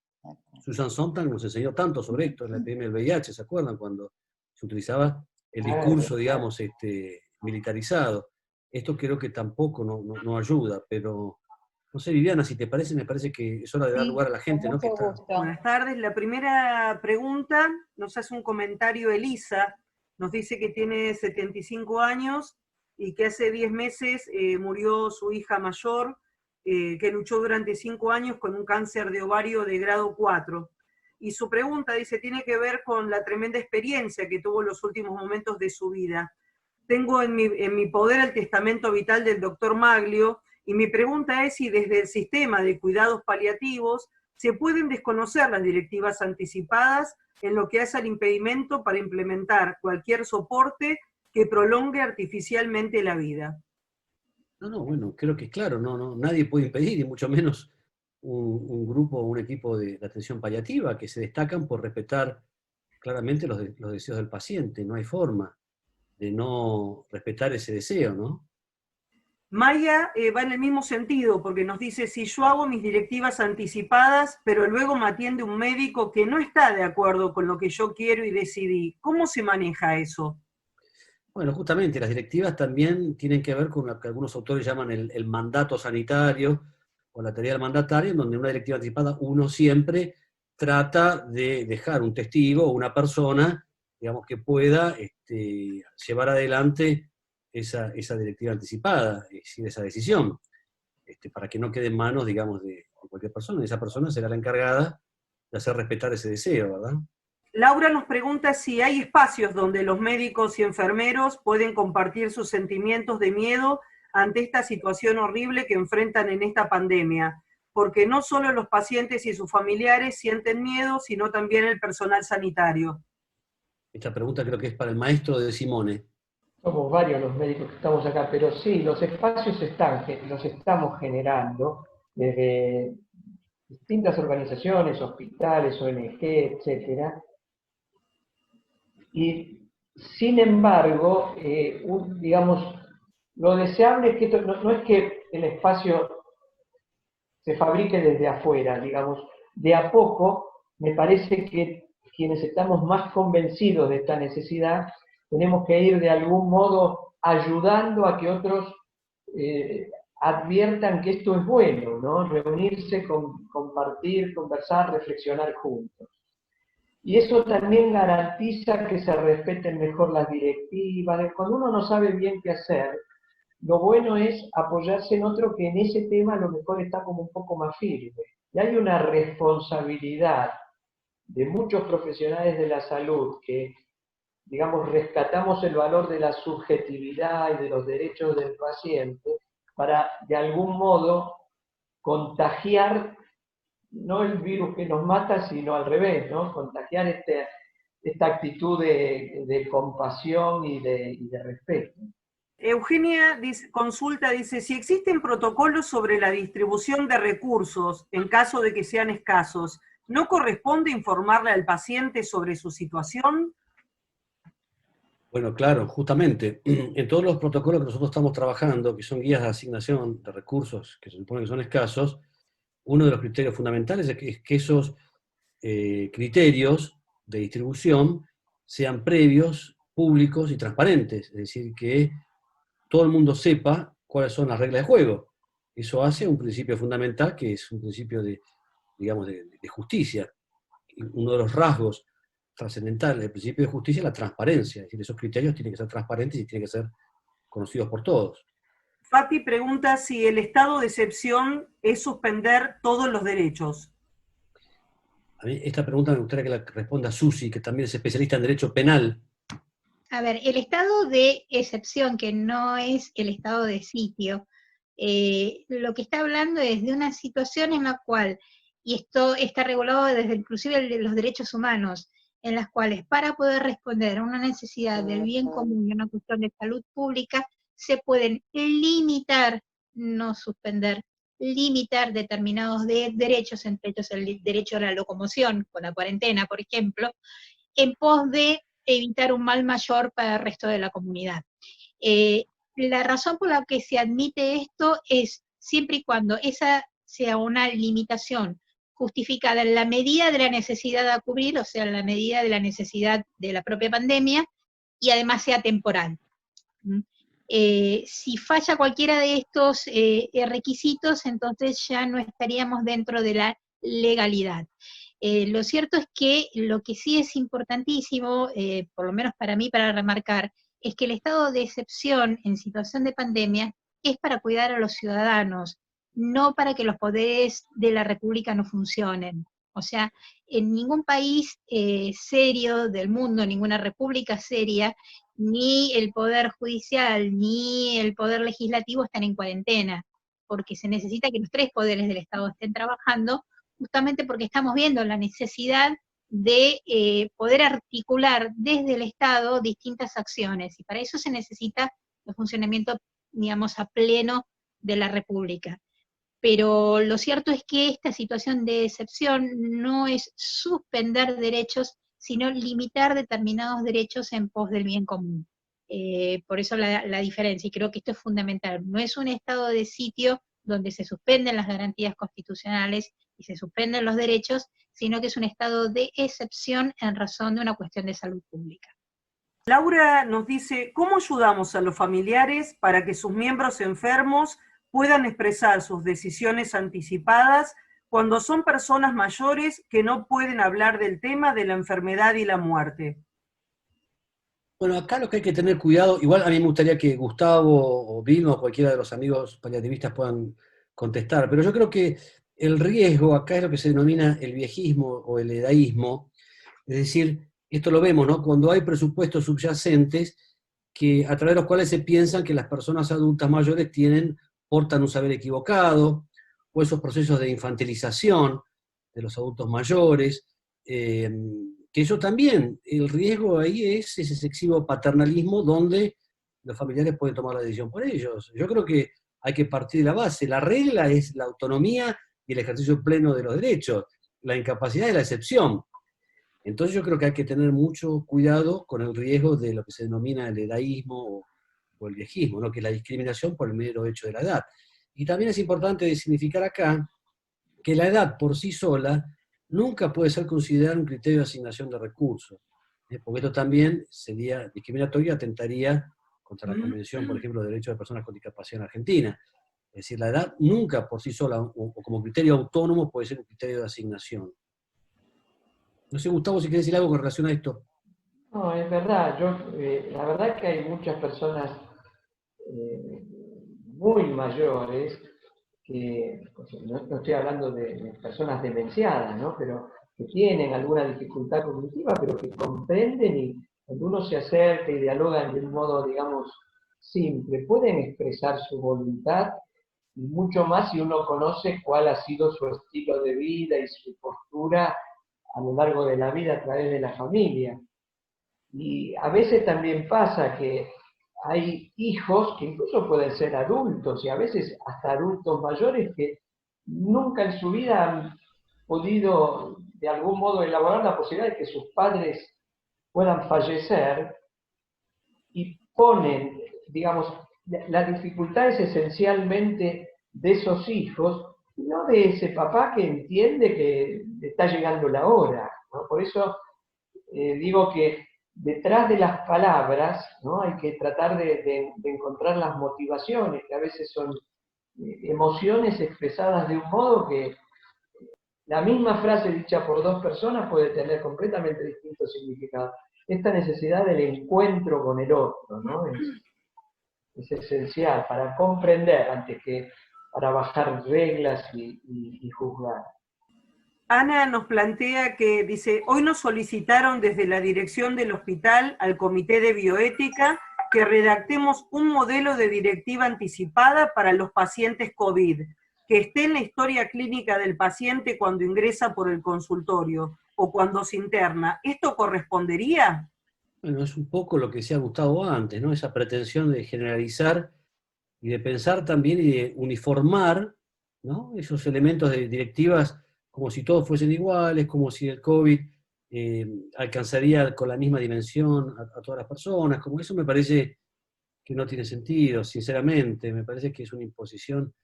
Susan Sontag nos enseñó tanto sobre esto en la epidemia del VIH, ¿se acuerdan? Cuando se utilizaba el discurso, digamos, militarizado. Esto creo que tampoco no ayuda, pero no sé, Viviana, si te parece, me parece que es hora de dar lugar a la gente, ¿no? Buenas tardes. La primera pregunta nos hace un comentario Elisa. Nos dice que tiene 75 años y que hace 10 meses murió su hija mayor, que luchó durante 5 años con un cáncer de ovario de grado 4. Y su pregunta, dice, tiene que ver con la tremenda experiencia que tuvo en los últimos momentos de su vida. Tengo en mi poder el testamento vital del doctor Maglio, y mi pregunta es si desde el sistema de cuidados paliativos se pueden desconocer las directivas anticipadas en lo que hace al impedimento para implementar cualquier soporte que prolongue artificialmente la vida. No, bueno, creo que es claro, nadie puede impedir, y mucho menos un grupo o un equipo de atención paliativa que se destacan por respetar claramente los deseos del paciente. No hay forma de no respetar ese deseo, ¿no? Maya va en el mismo sentido, porque nos dice, si yo hago mis directivas anticipadas, pero luego me atiende un médico que no está de acuerdo con lo que yo quiero y decidí, ¿cómo se maneja eso? Bueno, justamente las directivas también tienen que ver con lo que algunos autores llaman el mandato sanitario, o la teoría del mandatario, en donde en una directiva anticipada uno siempre trata de dejar un testigo o una persona, digamos, que pueda llevar adelante esa directiva anticipada, es decir, esa decisión, para que no quede en manos, digamos, de cualquier persona. Esa persona será la encargada de hacer respetar ese deseo, ¿verdad? Laura nos pregunta si hay espacios donde los médicos y enfermeros pueden compartir sus sentimientos de miedo ante esta situación horrible que enfrentan en esta pandemia, porque no solo los pacientes y sus familiares sienten miedo, sino también el personal sanitario. Esta pregunta creo que es para el maestro de Simone. Somos varios los médicos que estamos acá, pero sí, los espacios los estamos generando desde distintas organizaciones, hospitales, ONG, etcétera. Y sin embargo, digamos, lo deseable es que esto, no es que el espacio se fabrique desde afuera, digamos, de a poco me parece que quienes estamos más convencidos de esta necesidad tenemos que ir de algún modo ayudando a que otros adviertan que esto es bueno, ¿no? Reunirse, compartir, conversar, reflexionar juntos. Y eso también garantiza que se respeten mejor las directivas. Cuando uno no sabe bien qué hacer, lo bueno es apoyarse en otro que en ese tema a lo mejor está como un poco más firme. Y hay una responsabilidad de muchos profesionales de la salud que, digamos, rescatamos el valor de la subjetividad y de los derechos del paciente para, de algún modo, contagiar no el virus que nos mata, sino al revés, ¿no? Contagiar esta actitud de compasión y de respeto. Eugenia consulta, dice, si existen protocolos sobre la distribución de recursos en caso de que sean escasos, ¿no corresponde informarle al paciente sobre su situación? Bueno, claro, justamente, en todos los protocolos que nosotros estamos trabajando, que son guías de asignación de recursos que se supone que son escasos, uno de los criterios fundamentales es que esos criterios de distribución sean previos, públicos y transparentes, es decir, que todo el mundo sepa cuáles son las reglas de juego. Eso hace un principio fundamental que es un principio digamos, de justicia. Uno de los rasgos trascendentales del principio de justicia es la transparencia, es decir, esos criterios tienen que ser transparentes y tienen que ser conocidos por todos. Fati pregunta si el estado de excepción es suspender todos los derechos. A mí esta pregunta me gustaría que la responda Susi, que también es especialista en derecho penal. A ver, el estado de excepción, que no es el estado de sitio, lo que está hablando es de una situación en la cual, y esto está regulado desde inclusive los derechos humanos, en las cuales para poder responder a una necesidad del bien común y una cuestión de salud pública, se pueden limitar, no suspender, limitar determinados derechos, entre ellos el derecho a la locomoción, con la cuarentena, por ejemplo, en pos de evitar un mal mayor para el resto de la comunidad. La razón por la que se admite esto es siempre y cuando esa sea una limitación justificada en la medida de la necesidad a cubrir, o sea, en la medida de la necesidad de la propia pandemia, y además sea temporal. Si falla cualquiera de estos requisitos, entonces ya no estaríamos dentro de la legalidad. Lo cierto es que lo que sí es importantísimo, por lo menos para mí, para remarcar, es que el estado de excepción en situación de pandemia es para cuidar a los ciudadanos, no para que los poderes de la República no funcionen. O sea, en ningún país serio del mundo, ninguna república seria, ni el poder judicial, ni el poder legislativo están en cuarentena, porque se necesita que los tres poderes del Estado estén trabajando, justamente porque estamos viendo la necesidad de poder articular desde el Estado distintas acciones, y para eso se necesita el funcionamiento, digamos, a pleno de la República. Pero lo cierto es que esta situación de excepción no es suspender derechos, sino limitar determinados derechos en pos del bien común. Por eso la diferencia, y creo que esto es fundamental. No es un estado de sitio donde se suspenden las garantías constitucionales y se suspenden los derechos, sino que es un estado de excepción en razón de una cuestión de salud pública. Laura nos dice, ¿cómo ayudamos a los familiares para que sus miembros enfermos puedan expresar sus decisiones anticipadas cuando son personas mayores que no pueden hablar del tema de la enfermedad y la muerte? Bueno, acá lo que hay que tener cuidado, igual a mí me gustaría que Gustavo o Vilma o cualquiera de los amigos paliativistas puedan contestar, pero yo creo que el riesgo acá es lo que se denomina el viejismo o el edaísmo, Es decir, esto lo vemos, ¿no? Cuando hay presupuestos subyacentes que, a través de los cuales se piensan que las personas adultas mayores portan un saber equivocado, o esos procesos de infantilización de los adultos mayores, que eso también, el riesgo ahí es ese excesivo paternalismo donde los familiares pueden tomar la decisión por ellos. Yo creo que hay que partir de la base. La regla es la autonomía y el ejercicio pleno de los derechos. La incapacidad es la excepción. Entonces yo creo que hay que tener mucho cuidado con el riesgo de lo que se denomina el edaísmo o el viejismo, ¿no? Que es la discriminación por el mero hecho de la edad. Y también es importante significar acá que la edad por sí sola nunca puede ser considerada un criterio de asignación de recursos, porque esto también sería discriminatorio y atentaría contra la Convención, por ejemplo, de Derechos de Personas con Discapacidad en Argentina. Es decir, la edad nunca por sí sola o como criterio autónomo puede ser un criterio de asignación. No sé, Gustavo, si querés decir algo con relación a esto. No, es verdad. La verdad que hay muchas personas muy mayores que, no estoy hablando de personas demenciadas, ¿no? Pero que tienen alguna dificultad cognitiva, pero que comprenden y cuando uno se acerca y dialoga de un modo, digamos, simple, pueden expresar su voluntad y mucho más si uno conoce cuál ha sido su estilo de vida y su postura a lo largo de la vida a través de la familia. Y a veces también pasa que hay hijos que incluso pueden ser adultos y a veces hasta adultos mayores que nunca en su vida han podido de algún modo elaborar la posibilidad de que sus padres puedan fallecer y ponen, digamos, la dificultad es esencialmente de esos hijos, no de ese papá que entiende que le está llegando la hora, ¿no? Por eso digo que detrás de las palabras, ¿no? Hay que tratar de encontrar las motivaciones, que a veces son emociones expresadas de un modo que la misma frase dicha por dos personas puede tener completamente distintos significados. Esta necesidad del encuentro con el otro, ¿no? Es esencial para comprender antes que para bajar reglas y juzgar. Ana nos plantea que, dice, hoy nos solicitaron desde la dirección del hospital al Comité de Bioética que redactemos un modelo de directiva anticipada para los pacientes COVID, que esté en la historia clínica del paciente cuando ingresa por el consultorio o cuando se interna. ¿Esto correspondería? Bueno, es un poco lo que decía Gustavo antes, ¿no? Esa pretensión de generalizar y de pensar también y de uniformar, ¿no? Esos elementos de directivas como si todos fuesen iguales, como si el COVID alcanzaría con la misma dimensión a todas las personas, como eso me parece que no tiene sentido, sinceramente, me parece que es una imposición.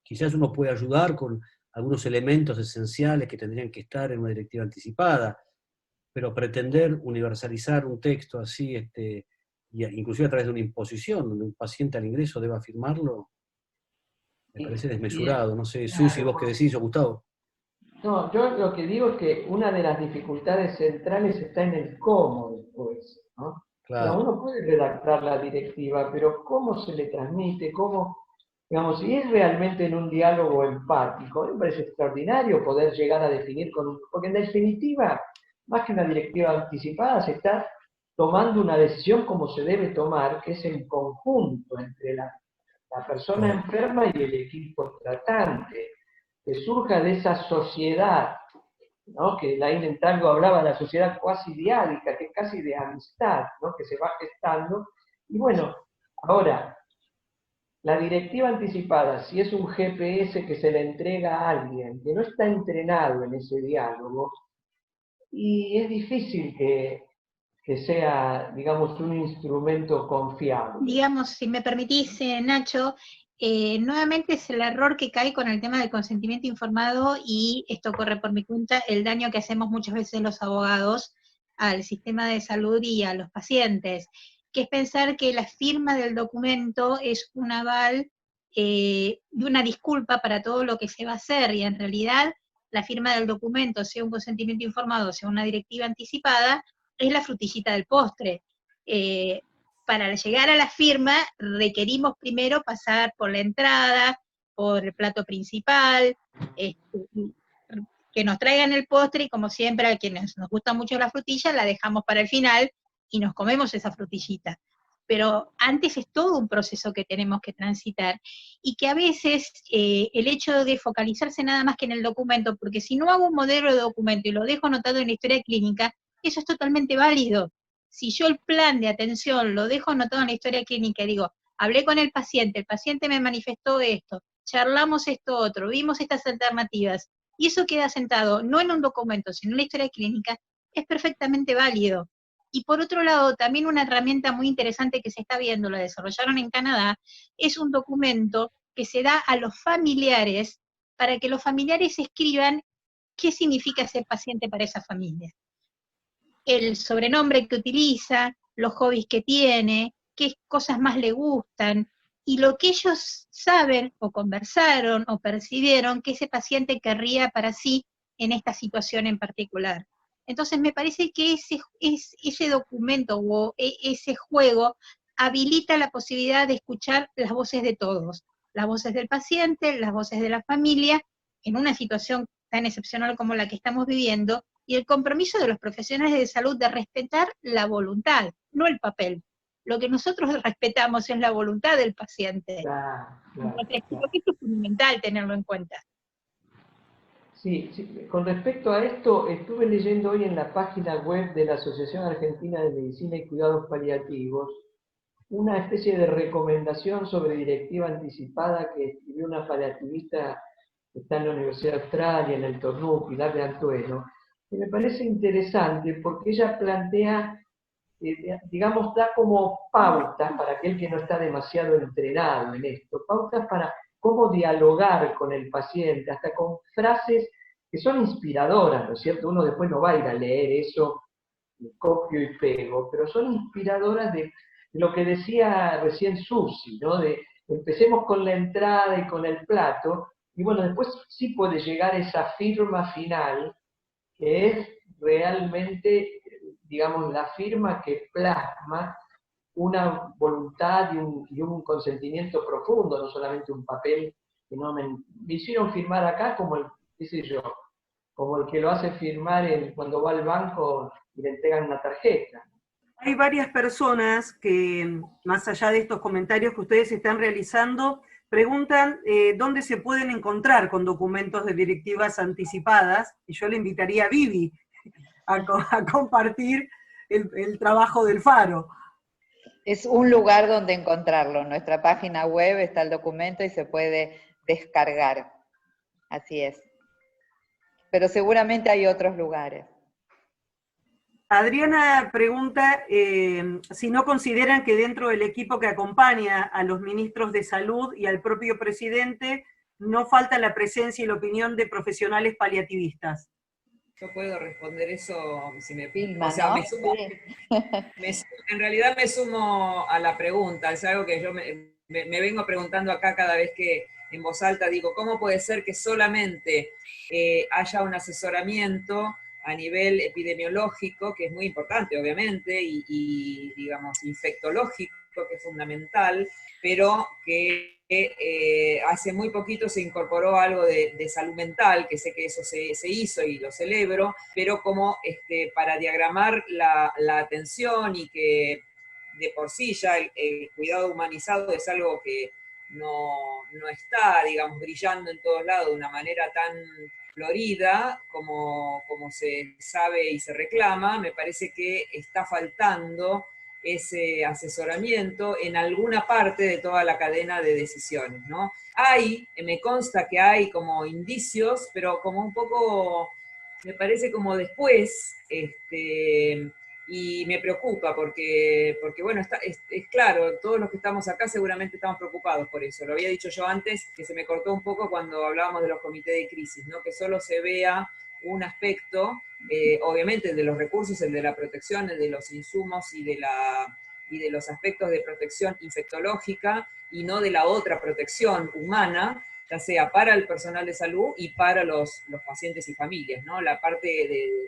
Quizás uno puede ayudar con algunos elementos esenciales que tendrían que estar en una directiva anticipada, pero pretender universalizar un texto así, inclusive a través de una imposición, donde un paciente al ingreso deba firmarlo, me parece desmesurado. No sé, Susi, vos qué decís, o Gustavo. No, yo lo que digo es que una de las dificultades centrales está en el cómo después, ¿no? Claro. Uno puede redactar la directiva, pero cómo se le transmite, cómo, digamos, si es realmente en un diálogo empático, me parece extraordinario poder llegar a definir porque en definitiva, más que una directiva anticipada, se está tomando una decisión como se debe tomar, que es en conjunto entre la persona enferma y el equipo tratante, que surja de esa sociedad, ¿no? Que Laín en Tango hablaba de la sociedad cuasi diálica, que es casi de amistad, ¿no? Que se va gestando. Y bueno, ahora, la directiva anticipada, si es un GPS que se le entrega a alguien que no está entrenado en ese diálogo, y es difícil que sea, digamos, un instrumento confiable. Digamos, si me permitís, Nacho, nuevamente es el error que cae con el tema del consentimiento informado, y esto corre por mi cuenta, el daño que hacemos muchas veces los abogados al sistema de salud y a los pacientes, que es pensar que la firma del documento es un aval y una disculpa para todo lo que se va a hacer, y en realidad la firma del documento, sea un consentimiento informado, sea una directiva anticipada, es la frutillita del postre. Para llegar a la firma requerimos primero pasar por la entrada, por el plato principal, que que nos traigan el postre, y como siempre a quienes nos gusta mucho la frutilla, la dejamos para el final, y nos comemos esa frutillita. Pero antes es todo un proceso que tenemos que transitar, y que a veces el hecho de focalizarse nada más que en el documento, porque si no hago un modelo de documento y lo dejo anotado en la historia clínica, eso es totalmente válido. Si yo el plan de atención lo dejo anotado en la historia clínica y digo, hablé con el paciente me manifestó esto, charlamos esto otro, vimos estas alternativas, y eso queda sentado no en un documento, sino en la historia clínica, es perfectamente válido. Y por otro lado, también una herramienta muy interesante que se está viendo, la desarrollaron en Canadá, es un documento que se da a los familiares para que los familiares escriban qué significa ser paciente para esa familia. El sobrenombre que utiliza, los hobbies que tiene, qué cosas más le gustan, y lo que ellos saben, o conversaron, o percibieron que ese paciente querría para sí en esta situación en particular. Entonces me parece que ese documento o ese juego habilita la posibilidad de escuchar las voces de todos, las voces del paciente, las voces de la familia, en una situación tan excepcional como la que estamos viviendo, y el compromiso de los profesionales de salud de respetar la voluntad, no el papel. Lo que nosotros respetamos es la voluntad del paciente. Claro, claro, Entonces, creo claro. que esto es fundamental tenerlo en cuenta. Sí, sí, con respecto a esto, estuve leyendo hoy en la página web de la Asociación Argentina de Medicina y Cuidados Paliativos una especie de recomendación sobre directiva anticipada que escribió una paliativista que está en la Universidad de Australia, en el Tornú, Pilar de Antueno, que me parece interesante porque ella plantea, digamos, da como pautas para aquel que no está demasiado entrenado en esto, pautas para cómo dialogar con el paciente, hasta con frases que son inspiradoras, ¿no es cierto? Uno después no va a ir a leer eso, copio y pego, pero son inspiradoras de lo que decía recién Susi, ¿no? De empecemos con la entrada y con el plato, y bueno, después sí puede llegar esa firma final, que es realmente, digamos, la firma que plasma una voluntad y un consentimiento profundo, no solamente un papel que no me hicieron firmar acá como el, qué sé yo, como el que lo hace firmar cuando va al banco y le entregan una tarjeta. Hay varias personas que, más allá de estos comentarios que ustedes están realizando, preguntan dónde se pueden encontrar con documentos de directivas anticipadas, y yo le invitaría a Vivi a compartir el trabajo del Faro. Es un lugar donde encontrarlo. En nuestra página web está el documento y se puede descargar. Así es. Pero seguramente hay otros lugares. Adriana pregunta si no consideran que dentro del equipo que acompaña a los ministros de salud y al propio presidente no falta la presencia y la opinión de profesionales paliativistas. Yo puedo responder eso si me Vilma, o sea, ¿no? me sumo, en realidad me sumo a la pregunta, es algo que yo me vengo preguntando acá cada vez que en voz alta digo, ¿cómo puede ser que solamente haya un asesoramiento a nivel epidemiológico, que es muy importante obviamente, y digamos infectológico, que es fundamental, pero que hace muy poquito se incorporó algo de salud mental, que sé que eso se hizo y lo celebro, pero como para diagramar la atención y que de por sí ya el cuidado humanizado es algo que no está, digamos, brillando en todos lados de una manera tan florida como se sabe y se reclama, me parece que está faltando ese asesoramiento en alguna parte de toda la cadena de decisiones, ¿no? Me consta que hay como indicios, pero como un poco, me parece como después, y me preocupa porque bueno, es claro, todos los que estamos acá seguramente estamos preocupados por eso. Lo había dicho yo antes, que se me cortó un poco cuando hablábamos de los comités de crisis, ¿no? Que solo se vea un aspecto, obviamente el de los recursos, el de la protección, el de los insumos y de los aspectos de protección infectológica, y no de la otra protección humana, ya sea para el personal de salud y para los pacientes y familias, ¿no? La parte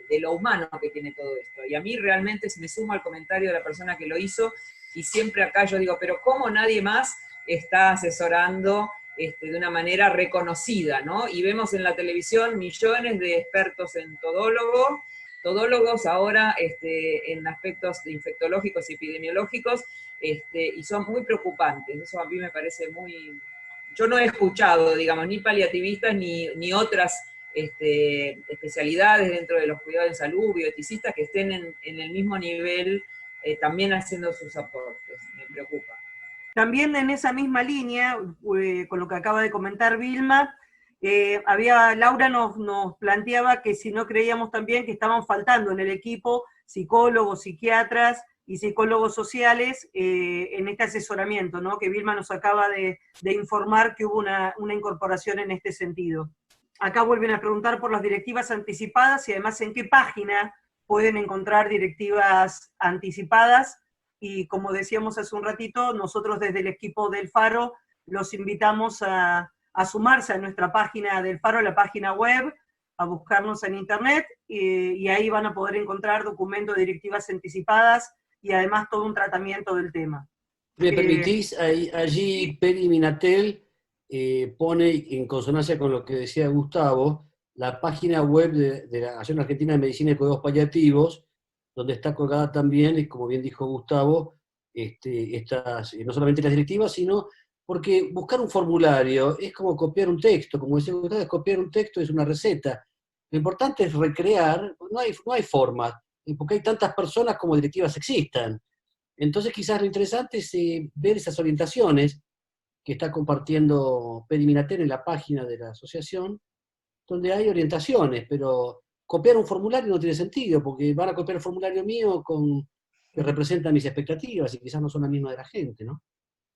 de lo humano que tiene todo esto. Y a mí realmente me sumo al comentario de la persona que lo hizo, y siempre acá yo digo, pero ¿cómo nadie más está asesorando de una manera reconocida, ¿no? Y vemos en la televisión millones de expertos en todólogos ahora en aspectos infectológicos y epidemiológicos, y son muy preocupantes. Eso a mí me parece muy... Yo no he escuchado, digamos, ni paliativistas ni otras especialidades dentro de los cuidados de salud, bioeticistas, que estén en el mismo nivel también haciendo sus aportes. Me preocupa. También en esa misma línea, con lo que acaba de comentar Vilma, Laura nos planteaba que si no creíamos también que estaban faltando en el equipo psicólogos, psiquiatras y psicólogos sociales en este asesoramiento, ¿no? Que Vilma nos acaba de informar que hubo una incorporación en este sentido. Acá vuelven a preguntar por las directivas anticipadas y además en qué página pueden encontrar directivas anticipadas. Y como decíamos hace un ratito, nosotros desde el equipo del Faro los invitamos a sumarse a nuestra página del Faro, la página web, a buscarnos en internet, y ahí van a poder encontrar documentos de directivas anticipadas y además todo un tratamiento del tema. ¿Me permitís? Allí Peri Minatel pone, en consonancia con lo que decía Gustavo, la página web de la Asociación Argentina de Medicina y Cuidados Paliativos, donde está colgada también, y como bien dijo Gustavo, no solamente las directivas, sino porque buscar un formulario es como copiar un texto, como decía Gustavo, copiar un texto es una receta. Lo importante es recrear, no hay forma, porque hay tantas personas como directivas existan. Entonces quizás lo interesante es ver esas orientaciones que está compartiendo Peri Minatel en la página de la asociación, donde hay orientaciones, pero copiar un formulario no tiene sentido, porque van a copiar el formulario mío que representa mis expectativas y quizás no son las mismas de la gente, ¿no?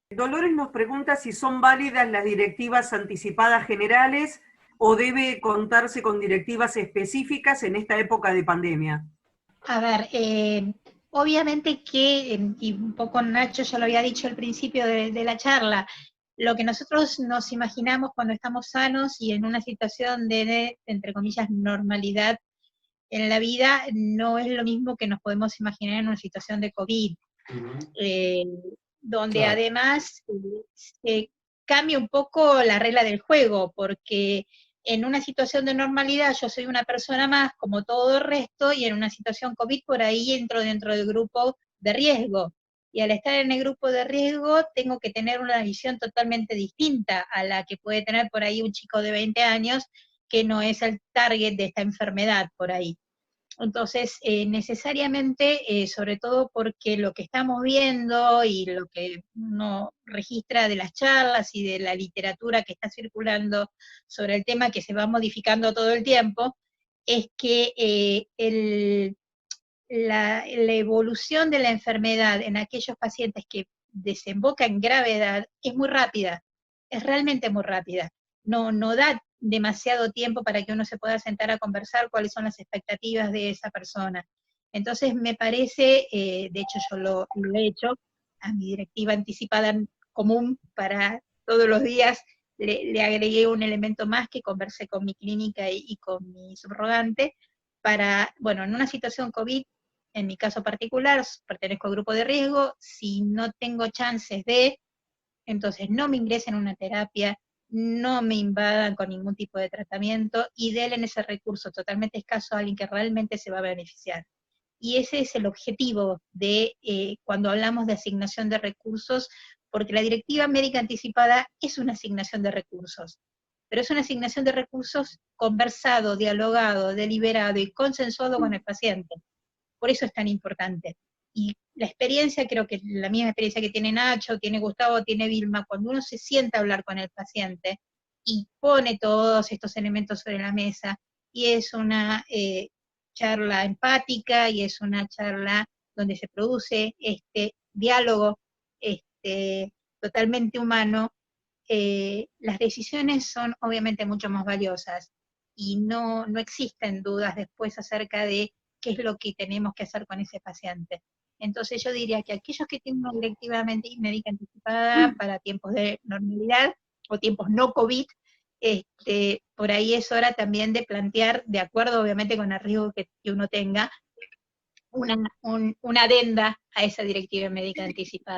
Dolores nos pregunta si son válidas las directivas anticipadas generales o debe contarse con directivas específicas en esta época de pandemia. A ver, obviamente que, y un poco Nacho ya lo había dicho al principio de la charla, lo que nosotros nos imaginamos cuando estamos sanos y en una situación de, entre comillas, normalidad en la vida, no es lo mismo que nos podemos imaginar en una situación de COVID, donde Claro. Además cambia un poco la regla del juego, porque en una situación de normalidad yo soy una persona más como todo el resto, y en una situación COVID por ahí entro dentro del grupo de riesgo. Y al estar en el grupo de riesgo tengo que tener una visión totalmente distinta a la que puede tener por ahí un chico de 20 años que no es el target de esta enfermedad por ahí. Entonces, necesariamente, sobre todo porque lo que estamos viendo y lo que uno registra de las charlas y de la literatura que está circulando sobre el tema, que se va modificando todo el tiempo, es que la evolución de la enfermedad en aquellos pacientes que desemboca en gravedad es muy rápida, es realmente muy rápida. No da demasiado tiempo para que uno se pueda sentar a conversar cuáles son las expectativas de esa persona. Entonces me parece, de hecho yo lo he hecho, a mi directiva anticipada común para todos los días, le agregué un elemento más que conversé con mi clínica y con mi subrogante, para, bueno, en una situación COVID, en mi caso particular, pertenezco al grupo de riesgo, si no tengo chances de, entonces no me ingresen en una terapia, no me invadan con ningún tipo de tratamiento y denle ese recurso totalmente escaso a alguien que realmente se va a beneficiar. Y ese es el objetivo de cuando hablamos de asignación de recursos, porque la directiva médica anticipada es una asignación de recursos, pero es una asignación de recursos conversado, dialogado, deliberado y consensuado con el paciente. Por eso es tan importante. Y la experiencia, creo que la misma experiencia que tiene Nacho, tiene Gustavo, tiene Vilma, cuando uno se sienta a hablar con el paciente y pone todos estos elementos sobre la mesa, y es una charla empática, y es una charla donde se produce este diálogo totalmente humano, las decisiones son obviamente mucho más valiosas, y no existen dudas después acerca de qué es lo que tenemos que hacer con ese paciente. Entonces yo diría que aquellos que tienen una directiva médica anticipada para tiempos de normalidad o tiempos no COVID, por ahí es hora también de plantear, de acuerdo obviamente con el riesgo que uno tenga, una adenda a esa directiva médica anticipada.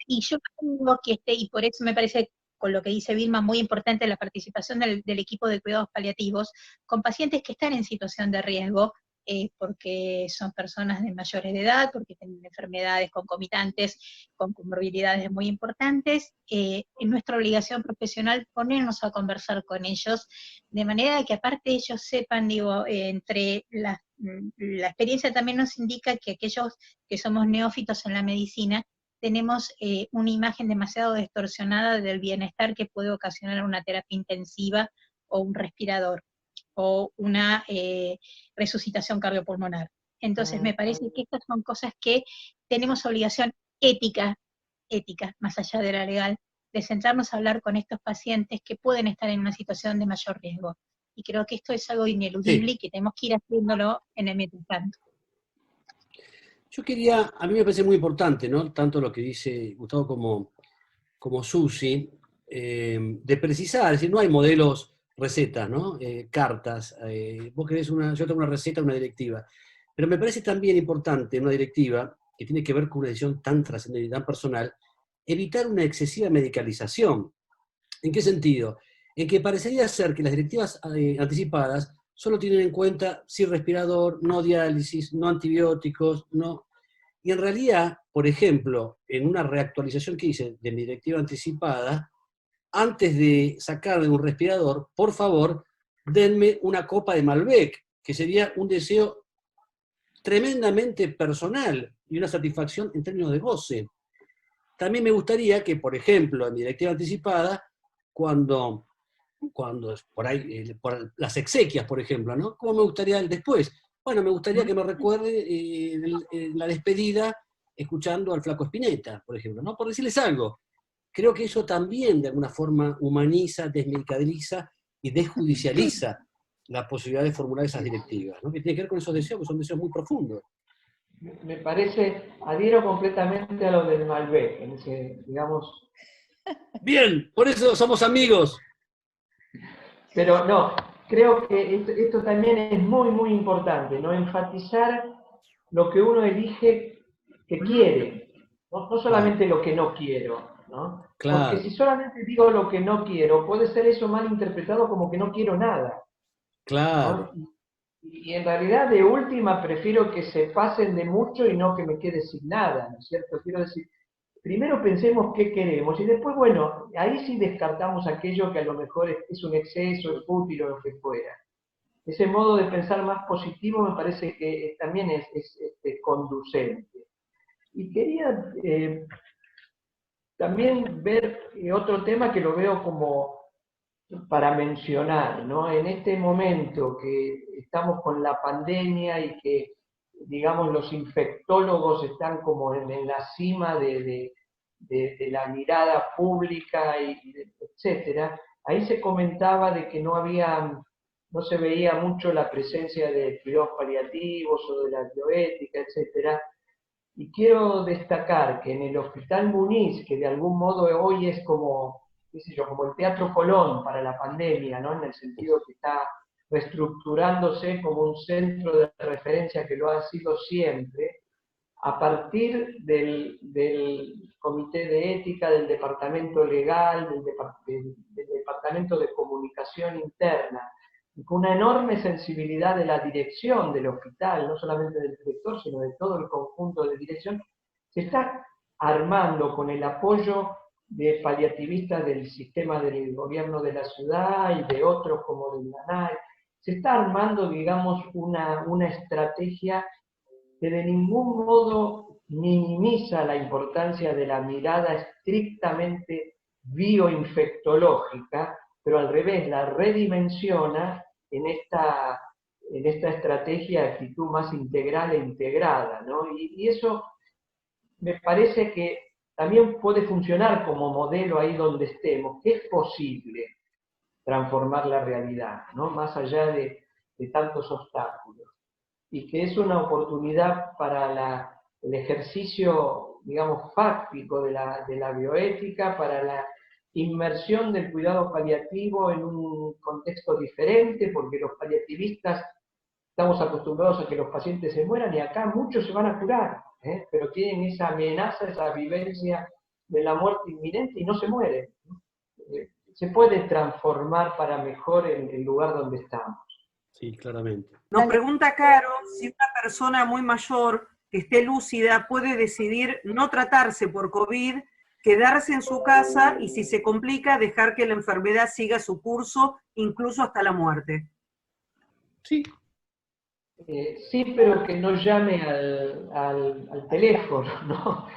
Y yo creo que y por eso me parece con lo que dice Vilma, muy importante la participación del equipo de cuidados paliativos, con pacientes que están en situación de riesgo, porque son personas de mayores de edad, porque tienen enfermedades concomitantes, con comorbilidades muy importantes. Es nuestra obligación profesional ponernos a conversar con ellos, de manera que aparte ellos sepan, digo, entre la experiencia también nos indica que aquellos que somos neófitos en la medicina, tenemos una imagen demasiado distorsionada del bienestar que puede ocasionar una terapia intensiva o un respirador, o una resucitación cardiopulmonar. Entonces me parece que estas son cosas que tenemos obligación ética, más allá de la legal, de sentarnos a hablar con estos pacientes que pueden estar en una situación de mayor riesgo. Y creo que esto es algo ineludible y que tenemos que ir haciéndolo en el mientras tanto. Yo quería, a mí me parece muy importante, ¿no? Tanto lo que dice Gustavo como Susi, de precisar, es decir, no hay modelos, recetas, ¿no? Cartas, vos querés yo tengo una receta, una directiva. Pero me parece también importante una directiva, que tiene que ver con una decisión tan trascendente y tan personal, evitar una excesiva medicalización. ¿En qué sentido? En que parecería ser que las directivas anticipadas solo tienen en cuenta sí respirador, no diálisis, no antibióticos, no. Y en realidad, por ejemplo, en una reactualización que hice de mi directiva anticipada, antes de sacar de un respirador, por favor, denme una copa de Malbec, que sería un deseo tremendamente personal y una satisfacción en términos de goce. También me gustaría que, por ejemplo, en mi directiva anticipada, cuando por ahí, por las exequias, por ejemplo, ¿no? ¿Cómo me gustaría el después? Bueno, me gustaría que me recuerde la despedida escuchando al Flaco Spinetta, por ejemplo, ¿no? Por decirles algo. Creo que eso también, de alguna forma, humaniza, desmedicaliza y desjudicializa la posibilidad de formular esas directivas, ¿no? Que tiene que ver con esos deseos, que son deseos muy profundos. Me parece, adhiero completamente a lo del Malbec, en ese, digamos... Bien, por eso somos amigos. Pero no, creo que esto también es muy, muy importante, ¿no? Enfatizar lo que uno elige que quiere, no solamente lo que no quiero, ¿no? Claro. Porque si solamente digo lo que no quiero, puede ser eso mal interpretado como que no quiero nada. Claro. ¿No? Y en realidad, de última, prefiero que se pasen de mucho y no que me quede sin nada, ¿no es cierto? Quiero decir, primero pensemos qué queremos y después, bueno, ahí sí descartamos aquello que a lo mejor es un exceso, es útil o lo que fuera. Ese modo de pensar más positivo me parece que también es conducente. Y quería también ver otro tema que lo veo como para mencionar, ¿no? En este momento que estamos con la pandemia y que, digamos, los infectólogos están como en la cima de la mirada pública, etcétera, ahí se comentaba de que no se veía mucho la presencia de cuidados paliativos o de la bioética, etcétera. Y quiero destacar que en el Hospital Muniz, que de algún modo hoy es como, qué sé yo, como el Teatro Colón para la pandemia, ¿no? En el sentido que está reestructurándose como un centro de referencia que lo ha sido siempre, a partir del Comité de Ética, del Departamento Legal, del Departamento de Comunicación Interna, y con una enorme sensibilidad de la dirección del hospital, no solamente del director, sino de todo el conjunto de dirección, se está armando con el apoyo de paliativistas del sistema del gobierno de la ciudad y de otros como del NANAI, se está armando, digamos, una estrategia que de ningún modo minimiza la importancia de la mirada estrictamente bioinfectológica, pero al revés, la redimensiona en esta estrategia de actitud más integral e integrada, ¿no? Y eso me parece que también puede funcionar como modelo ahí donde estemos, que es posible transformar la realidad, ¿no? Más allá de tantos obstáculos. Y que es una oportunidad para el ejercicio, digamos, fáctico de la bioética, para la inmersión del cuidado paliativo en un contexto diferente, porque los paliativistas estamos acostumbrados a que los pacientes se mueran y acá muchos se van a curar, pero tienen esa amenaza, esa vivencia de la muerte inminente y no se mueren. se puede transformar para mejor el lugar donde estamos. Sí, claramente. Nos pregunta Caro si una persona muy mayor que esté lúcida puede decidir no tratarse por COVID, quedarse en su casa y si se complica dejar que la enfermedad siga su curso, incluso hasta la muerte. Sí. Sí, pero que no llame al teléfono, ¿no?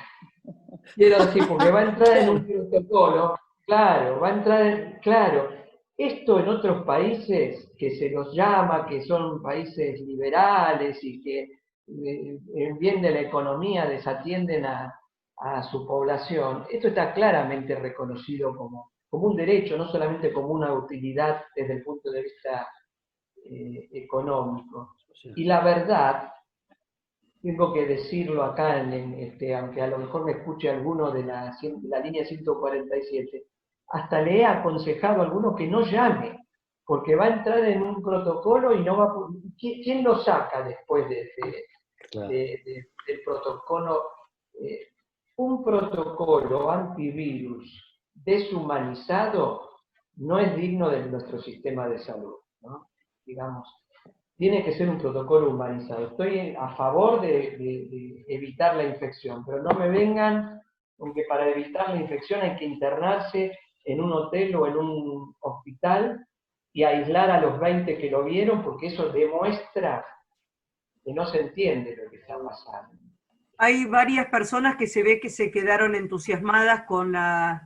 Quiero decir, porque va a entrar en un protocolo, claro, va a entrar, claro. Esto en otros países que se los llama, que son países liberales y que en bien de la economía desatienden a su población, esto está claramente reconocido como un derecho, no solamente como una utilidad desde el punto de vista económico. Y la verdad, tengo que decirlo acá, aunque a lo mejor me escuche alguno de la línea 147, hasta le he aconsejado a alguno que no llame, porque va a entrar en un protocolo y no va a... ¿Quién lo saca después del protocolo? Un protocolo antivirus deshumanizado no es digno de nuestro sistema de salud, ¿no? Digamos, tiene que ser un protocolo humanizado. Estoy a favor de evitar la infección, pero no me vengan con que para evitar la infección hay que internarse en un hotel o en un hospital y aislar a los 20 que lo vieron, porque eso demuestra que no se entiende lo que está pasando. Hay varias personas que se ve que se quedaron entusiasmadas con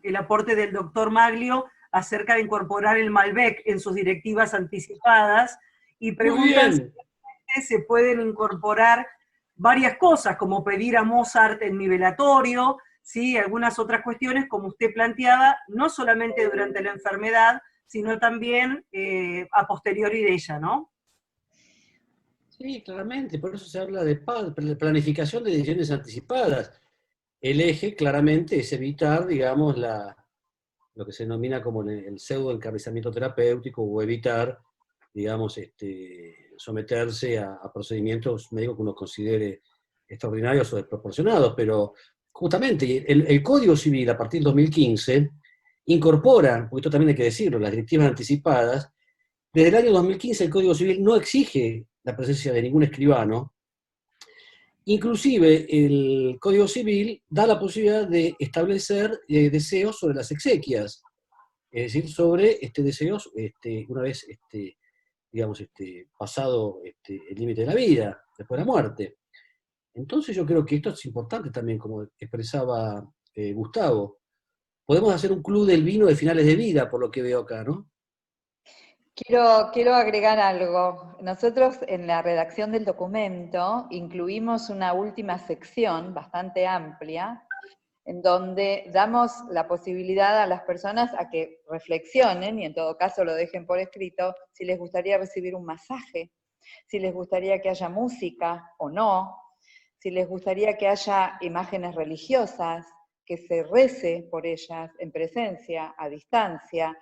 el aporte del doctor Maglio acerca de incorporar el Malbec en sus directivas anticipadas y preguntan si se pueden incorporar varias cosas, como pedir a Mozart en mi velatorio, ¿sí? Algunas otras cuestiones, como usted planteaba, no solamente durante la enfermedad, sino también a posteriori de ella, ¿no? Sí, claramente, por eso se habla de planificación de decisiones anticipadas. El eje claramente es evitar, digamos, lo que se denomina como el pseudo-encabezamiento terapéutico o evitar, digamos, someterse a procedimientos médicos que uno considere extraordinarios o desproporcionados, pero justamente el Código Civil a partir del 2015 incorpora, porque esto también hay que decirlo, las directivas anticipadas. Desde el año 2015 el Código Civil no exige la presencia de ningún escribano. Inclusive el Código Civil da la posibilidad de establecer deseos sobre las exequias, es decir, sobre deseos una vez digamos, pasado el límite de la vida, después de la muerte. Entonces yo creo que esto es importante también, como expresaba Gustavo. Podemos hacer un club del vino de finales de vida, por lo que veo acá, ¿no? Quiero agregar algo. Nosotros en la redacción del documento incluimos una última sección bastante amplia, en donde damos la posibilidad a las personas a que reflexionen, y en todo caso lo dejen por escrito, si les gustaría recibir un masaje, si les gustaría que haya música o no, si les gustaría que haya imágenes religiosas, que se rece por ellas en presencia, a distancia.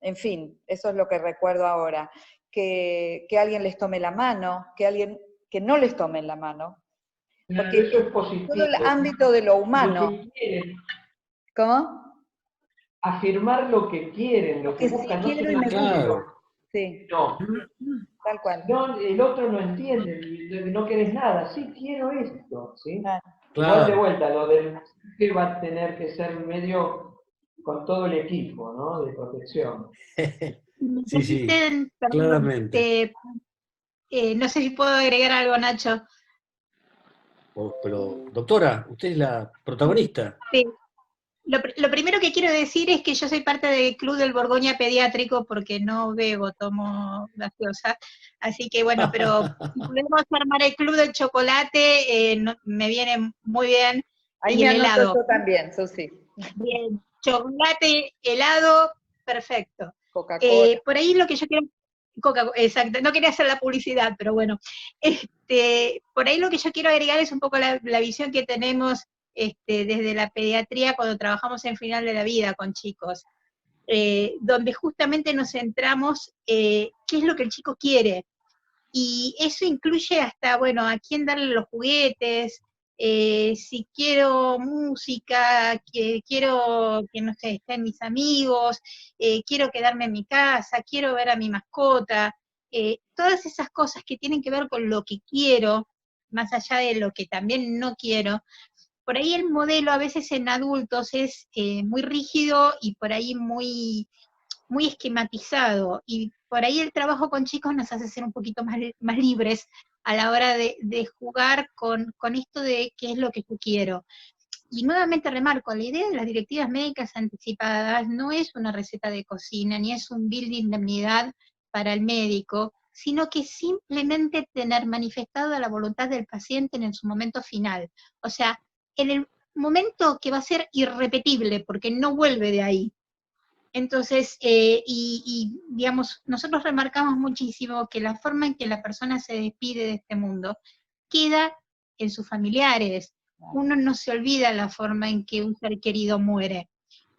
En fin, eso es lo que recuerdo ahora. Que alguien les tome la mano, que no les tomen la mano. Porque eso es positivo. todo el ámbito de lo humano. Lo que quieren, ¿Cómo? afirmar lo que quieren, lo que Sí, buscan, no quiero y me solamente gusta. Sí, no. tal cual. No, el otro no entiende, no querés nada, sí quiero esto, ¿sí? Claro. Igual de vuelta, lo del que va a tener que ser medio con todo el equipo, ¿no? De protección. Sí, sí, Perdón, claramente. no sé si puedo agregar algo, Nacho. Pero, doctora, usted es la protagonista. Sí. Lo primero que quiero decir es que yo soy parte del Club del Borgoña Pediátrico porque no bebo, tomo gaseosa. Así que bueno, pero si podemos armar el Club del Chocolate, me viene muy bien. Ahí Y me el anoto helado. yo también, Susi. Bien, chocolate, helado, perfecto. Coca-Cola. Por ahí lo que yo quiero... Exacto, no quería hacer la publicidad, pero bueno. Por ahí lo que yo quiero agregar es un poco la visión que tenemos desde la pediatría cuando trabajamos en final de la vida con chicos, donde justamente nos centramos qué es lo que el chico quiere. Y eso incluye hasta, bueno, a quién darle los juguetes, si quiero música, quiero que, no sé, estén mis amigos, quiero quedarme en mi casa, quiero ver a mi mascota, todas esas cosas que tienen que ver con lo que quiero, más allá de lo que también no quiero. Por ahí el modelo a veces en adultos es muy rígido y por ahí muy, muy esquematizado, y por ahí el trabajo con chicos nos hace ser un poquito más libres a la hora de jugar con esto de qué es lo que yo quiero. Y nuevamente remarco, la idea de las directivas médicas anticipadas no es una receta de cocina, ni es un bill de indemnidad para el médico, sino que simplemente tener manifestada la voluntad del paciente en su momento final. O sea, en el momento que va a ser irrepetible, porque no vuelve de ahí. Entonces, digamos, nosotros remarcamos muchísimo que la forma en que la persona se despide de este mundo queda en sus familiares. Uno no se olvida la forma en que un ser querido muere.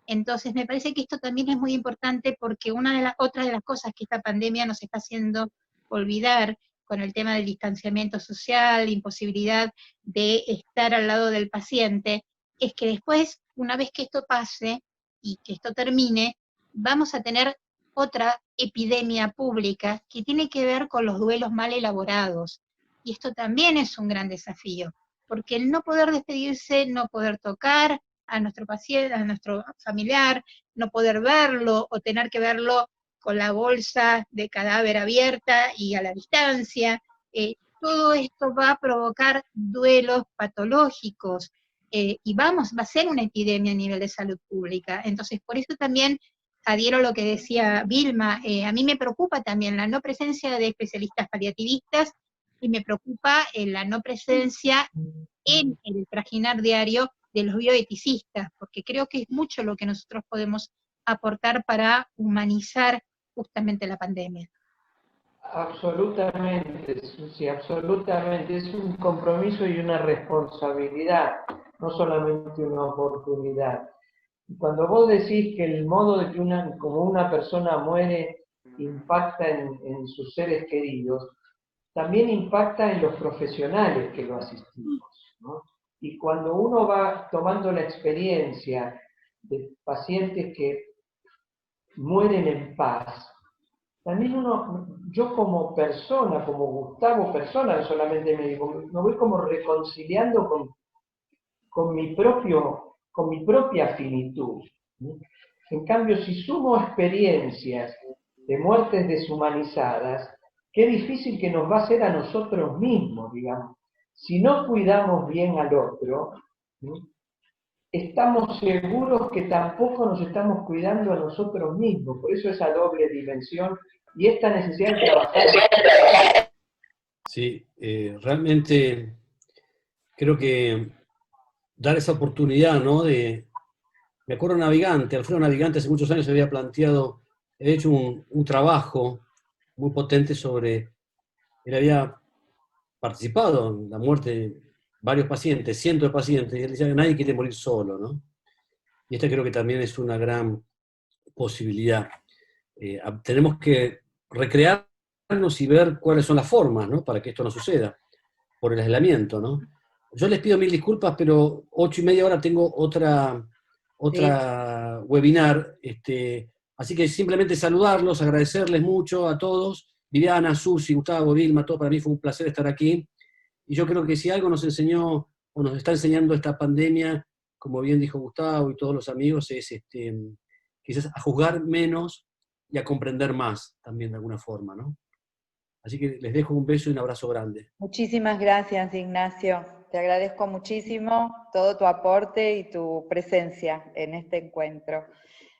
Entonces, me parece que esto también es muy importante porque otra de las cosas que esta pandemia nos está haciendo olvidar con el tema del distanciamiento social, imposibilidad de estar al lado del paciente, es que después, una vez que esto pase y que esto termine, vamos a tener otra epidemia pública que tiene que ver con los duelos mal elaborados. Y esto también es un gran desafío, porque el no poder despedirse, no poder tocar a nuestro paciente, a nuestro familiar, no poder verlo o tener que verlo con la bolsa de cadáver abierta y a la distancia, todo esto va a provocar duelos patológicos, y va a ser una epidemia a nivel de salud pública. Entonces, por eso también adhiero a lo que decía Vilma, a mí me preocupa también la no presencia de especialistas paliativistas, y me preocupa la no presencia en el trajinar diario de los bioeticistas, porque creo que es mucho lo que nosotros podemos aportar para humanizar justamente la pandemia. Absolutamente, Susi, absolutamente. Es un compromiso y una responsabilidad, no solamente una oportunidad. Y cuando vos decís que el modo de que como una persona muere impacta en sus seres queridos, también impacta en los profesionales que lo asistimos, ¿no? Y cuando uno va tomando la experiencia de pacientes que mueren en paz, también yo como persona, como Gustavo persona, no solamente médico, me voy como reconciliando con mi propia finitud, ¿sí? En cambio, si sumo experiencias de muertes deshumanizadas, qué difícil que nos va a ser a nosotros mismos, digamos. Si no cuidamos bien al otro, ¿sí?, estamos seguros que tampoco nos estamos cuidando a nosotros mismos. Por eso esa doble dimensión y esta necesidad de trabajar. Sí, realmente creo que dar esa oportunidad, ¿no? Me acuerdo Navigante, Alfredo Navigante hace muchos años había hecho un trabajo muy potente sobre, él había participado en la muerte de varios pacientes, cientos de pacientes, y él decía que nadie quiere morir solo, ¿no? Y esta creo que también es una gran posibilidad. Tenemos que recrearnos y ver cuáles son las formas, ¿no?, para que esto no suceda, por el aislamiento, ¿no? Yo les pido mil disculpas, pero 8:30 ahora tengo otra webinar, así que simplemente saludarlos, agradecerles mucho a todos, Viviana, Susi, Gustavo, Vilma, todo, para mí fue un placer estar aquí, y yo creo que si algo nos enseñó, o nos está enseñando esta pandemia, como bien dijo Gustavo y todos los amigos, es quizás a juzgar menos y a comprender más, también de alguna forma, ¿no? Así que les dejo un beso y un abrazo grande. Muchísimas gracias, Ignacio. Te agradezco muchísimo todo tu aporte y tu presencia en este encuentro.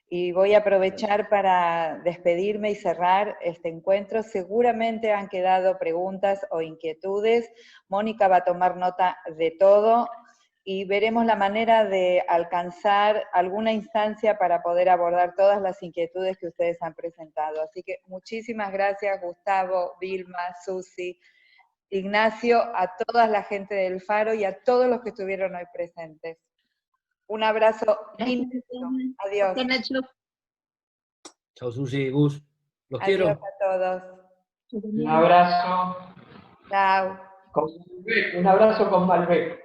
Y voy a aprovechar para despedirme y cerrar este encuentro. Seguramente han quedado preguntas o inquietudes. Mónica va a tomar nota de todo y veremos la manera de alcanzar alguna instancia para poder abordar todas las inquietudes que ustedes han presentado. Así que muchísimas gracias, Gustavo, Vilma, Susi, Ignacio, a toda la gente del Faro y a todos los que estuvieron hoy presentes. Un abrazo inmenso. Adiós. Gracias, Nacho. Chao, Susi, Gus. Los Adiós quiero. a todos. Un abrazo. Chao. Un abrazo con Malbec.